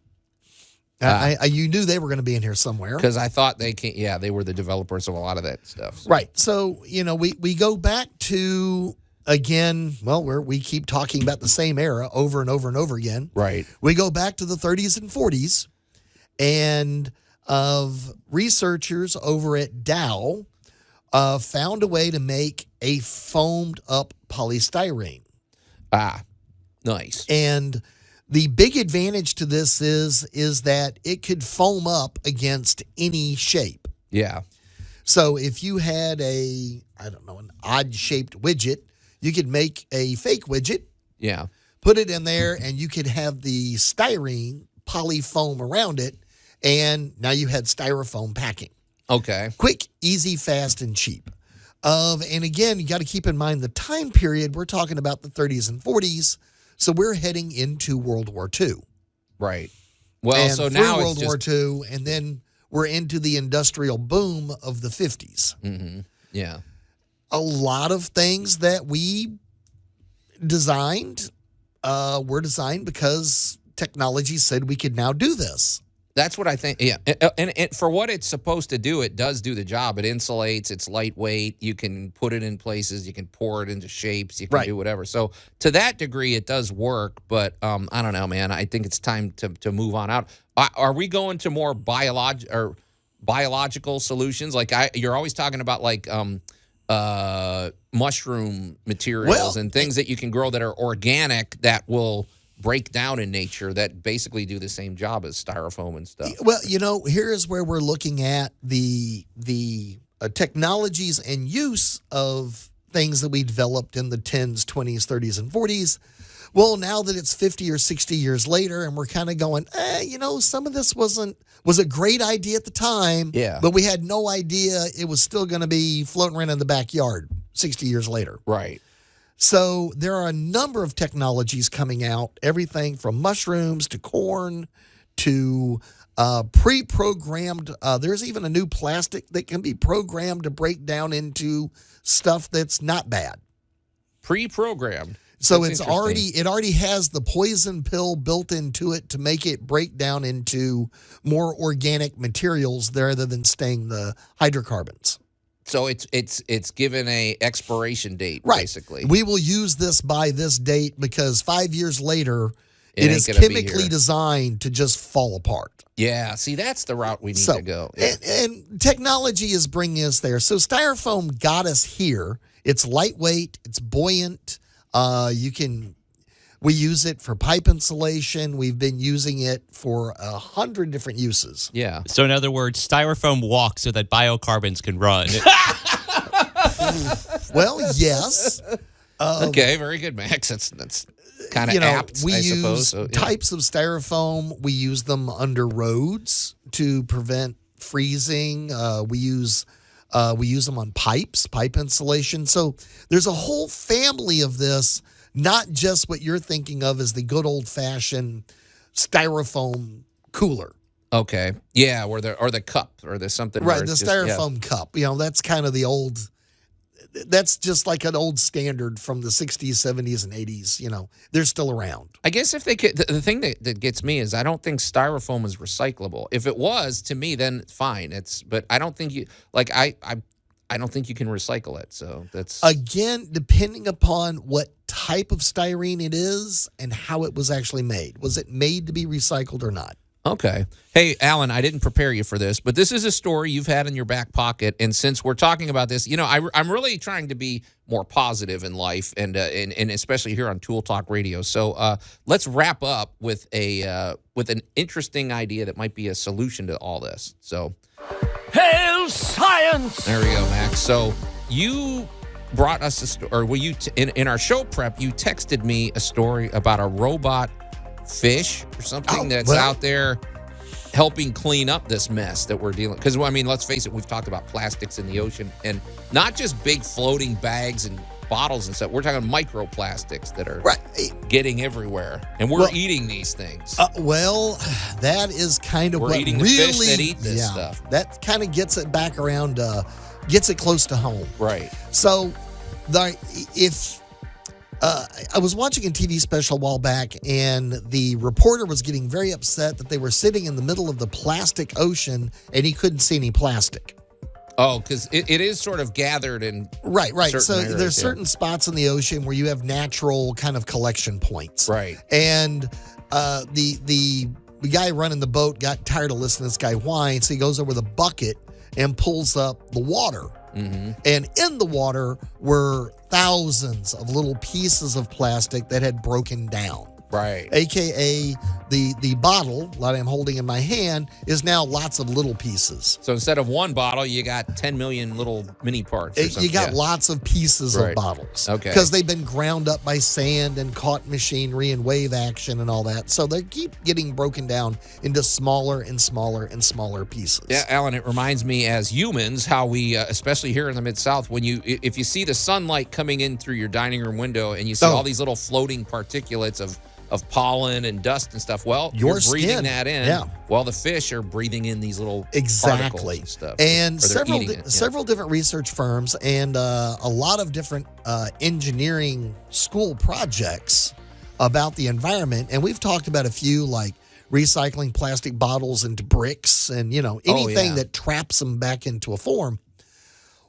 You knew they were going to be in here somewhere. Because I thought they were the developers of a lot of that stuff. So. Right. So, we go back to, again, we keep talking about the same era over and over and over again. Right. We go back to the 30s and 40s, and researchers over at Dow found a way to make a foamed up polystyrene. Nice. And the big advantage to this is that it could foam up against any shape. Yeah. So if you had an odd-shaped widget, you could make a fake widget. Yeah. Put it in there, and you could have the styrene polyfoam around it, and now you had styrofoam packing. Okay. Quick, easy, fast, and cheap. And again, you got to keep in mind the time period. We're talking about the 30s and 40s. So we're heading into World War II. Right. Well, and so through now World War II, and then we're into the industrial boom of the 50s. Mm-hmm. Yeah. A lot of things that we designed were designed because technology said we could now do this. That's what I think. Yeah. And for what it's supposed to do, it does do the job. It insulates. It's lightweight. You can put it in places. You can pour it into shapes. You can do whatever. So to that degree, it does work. But I don't know, man. I think it's time to move on out. Are we going to more biological solutions? Like you're always talking about like mushroom materials and things that you can grow that are organic that will break down in nature that basically do the same job as styrofoam and stuff. Well, here is where we're looking at the technologies and use of things that we developed in the 10s, 20s, 30s, and 40s. Well, now that it's 50 or 60 years later, and we're kind of going, some of this was a great idea at the time, but we had no idea it was still going to be floating around in the backyard 60 years later. Right. So there are a number of technologies coming out, everything from mushrooms to corn to pre-programmed. There's even a new plastic that can be programmed to break down into stuff that's not bad. Pre-programmed. So That's it already has the poison pill built into it to make it break down into more organic materials rather than staying the hydrocarbons. So it's given a expiration date, Right. basically. We will use this by this date because 5 years later, It it ain't is gonna be chemically here. designed to just fall apart. Yeah, see, that's the route we need to go. Yeah. And technology is bringing us there. So Styrofoam got us here. It's lightweight. It's buoyant. We use it for pipe insulation. We've been using it for 100 different uses. Yeah. So in other words, styrofoam walks so that biocarbons can run. Well, yes. Okay, very good, Max. That's kind of apt, we I use suppose. So, yeah. types of styrofoam. We use them under roads to prevent freezing. We use them on pipes, pipe insulation. So there's a whole family of this, not just what you're thinking of as the good old-fashioned styrofoam cooler. Okay. Yeah, or the cup, or there's something. Right, where the it's just- yeah. styrofoam cup. That's kind of the old. That's just like an old standard from the 60s, 70s, and 80s. They're still around. I guess if they could, the thing that gets me is I don't think styrofoam is recyclable. If it was, to me, then fine. But I don't think I don't think you can recycle it. So that's Again, depending upon what type of styrene it is and how it was actually made. Was it made to be recycled or not? okay. Hey, Allan, I didn't prepare you for this, but this is a story you've had in your back pocket. And since we're talking about this, I'm really trying to be more positive in life, and especially here on Tool Talk Radio. So let's wrap up with an interesting idea that might be a solution to all this. So, Hail science! there we go, Max. So you brought us a story, or in our show prep, you texted me a story about a robot fish or something that's out there helping clean up this mess that we're dealing. Because let's face it, we've talked about plastics in the ocean, and not just big floating bags and bottles and stuff. We're talking microplastics that are getting everywhere, and we're eating these things. That is kind of We're what eating the really fish that eat this stuff. That kind of gets it back around, gets it close to home. Right. So, I was watching a TV special a while back, and the reporter was getting very upset that they were sitting in the middle of the plastic ocean, and he couldn't see any plastic. Oh, because it is sort of gathered in Right. So areas, there's certain spots in the ocean where you have natural kind of collection points. Right. And the guy running the boat got tired of listening to this guy whine, so he goes over with a bucket and pulls up the water. Mm-hmm. And in the water were thousands of little pieces of plastic that had broken down. Right. AKA the bottle that I'm holding in my hand is now lots of little pieces. So instead of one bottle, you got 10 million little mini parts. Or something. You got lots of pieces of bottles. Okay. Because they've been ground up by sand and caught machinery and wave action and all that. So they keep getting broken down into smaller and smaller and smaller pieces. Yeah, Allan, it reminds me as humans how we, especially here in the Mid-South, if you see the sunlight coming in through your dining room window and you see all these little floating particulates of pollen and dust and stuff, well, you're breathing that in. Yeah. Well, the fish are breathing in these little particles and stuff. And or they're eating it. several different research firms and a lot of different engineering school projects about the environment. And we've talked about a few, like recycling plastic bottles into bricks and, anything that traps them back into a form.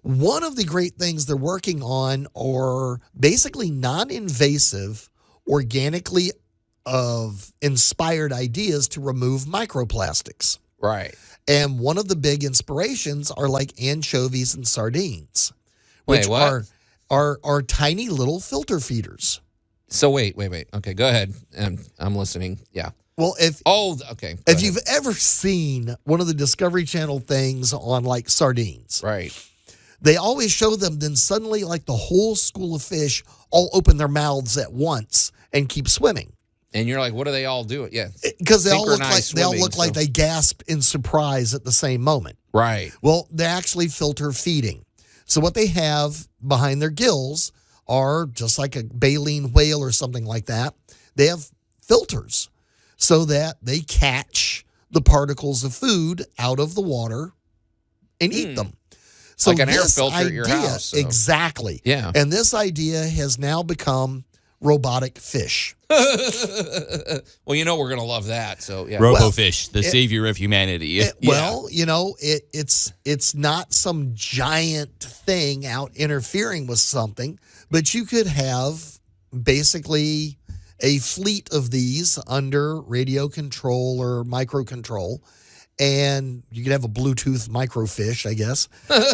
One of the great things they're working on are basically non-invasive, organically inspired ideas to remove microplastics. Right. And one of the big inspirations are like anchovies and sardines, which are tiny little filter feeders. So wait. Okay, go ahead. I'm listening. Yeah. Well, if ahead. you've ever seen one of the Discovery Channel things on like sardines, right? They always show them, then suddenly like the whole school of fish all open their mouths at once and keep swimming. And you're like, what do they all do? Yeah, because they all look like they gasped in surprise at the same moment. Right. Well, they actually filter feeding. So what they have behind their gills are just like a baleen whale or something like that. They have filters. so that they catch the particles of food out of the water and eat them. So like an air this filter at your idea- house. So. Exactly. Yeah. And this idea has now become robotic fish. Well, you know we're going to love that. So, yeah. RoboFish, the savior of humanity. Well, you know, it's not some giant thing out interfering with something, but you could have basically a fleet of these under radio control or microcontrol, and you could have a Bluetooth microfish, I guess.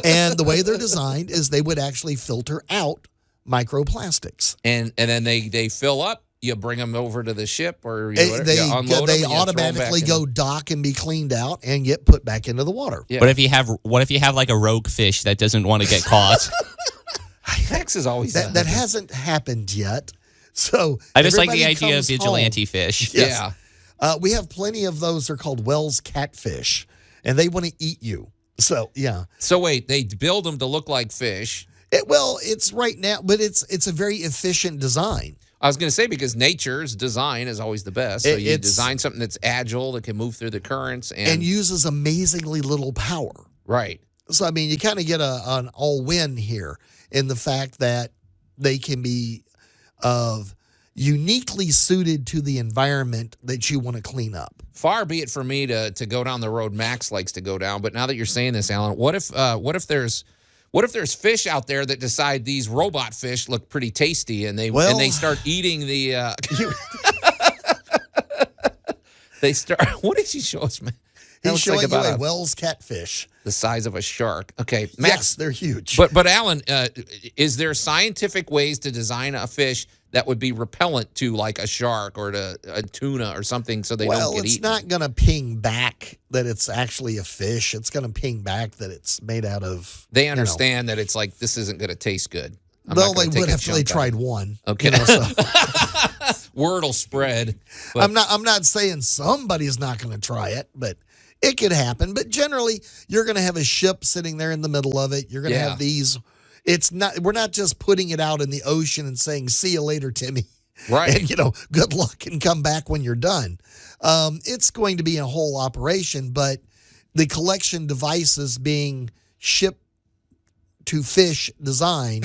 And the way they're designed is they would actually filter out microplastics. And then they fill up. You bring them over to the ship, or They you unload them. and you throw 'em automatically back go in. dock and be cleaned out and get put back into the water. Yeah. What if you have like a rogue fish that doesn't want to get caught? Hex is always That hasn't happened yet. So I just like the everybody idea of comes vigilante home. fish. Yes. Yeah. We have plenty of those. They're called Wells catfish, and they want to eat you. So, yeah. So wait, they build them to look like fish. It's right now, but it's a very efficient design. I was going to say, because nature's design is always the best. So you It's- design something that's agile, that can move through the currents. And uses amazingly little power. Right. So, I mean, you kind of get an all-win here in the fact that they can be uniquely suited to the environment that you want to clean up. Far be it for me to go down the road Max likes to go down. But now that you're saying this, Alan, what if there's fish out there that decide these robot fish look pretty tasty, and they start eating the they start. What did he show us, man? That He's looks showing like you about a Wells catfish. the size of a shark. Okay, Max. Yes, they're huge. But Alan, is there scientific ways to design a fish that would be repellent to like a shark or to a tuna or something, so they don't get it's eaten? not going to ping back that it's actually a fish. It's going to ping back that it's made out of. They understand that it's like, this isn't going to taste good. Well, they would after they tried one. Okay. Word will spread. But I'm not saying somebody's not going to try it, but it could happen. But generally, you're going to have a ship sitting there in the middle of it. You're going to have these. We're not just putting it out in the ocean and saying, "See you later, Timmy." Right. And good luck and come back when you're done. It's going to be a whole operation, but the collection devices being ship to fish design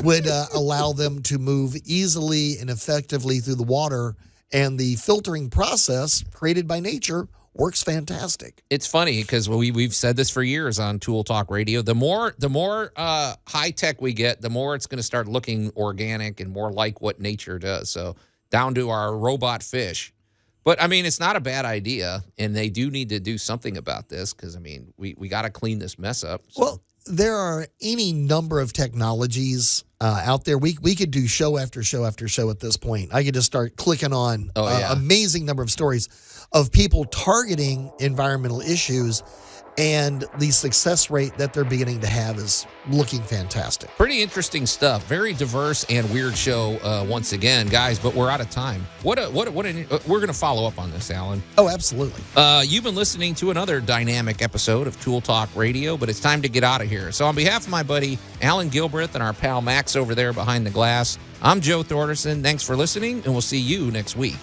would allow them to move easily and effectively through the water, and the filtering process created by nature works fantastic. it's funny because we've said this for years on Tool Talk Radio. The more high tech we get, the more it's going to start looking organic and more like what nature does. So down to our robot fish. But I mean, it's not a bad idea, and they do need to do something about this because I mean, we got to clean this mess up. So. Well, there are any number of technologies out there. We could do show after show after show at this point. I could just start clicking on amazing number of stories of people targeting environmental issues, and the success rate that they're beginning to have is looking fantastic. Pretty interesting stuff. Very diverse and weird show once again, guys. But we're out of time. We're going to follow up on this, Alan. Oh, absolutely. You've been listening to another dynamic episode of Tool Talk Radio, but it's time to get out of here. So on behalf of my buddy Alan Gilbreth and our pal Max over there behind the glass, I'm Joe Thorderson. Thanks for listening, and we'll see you next week.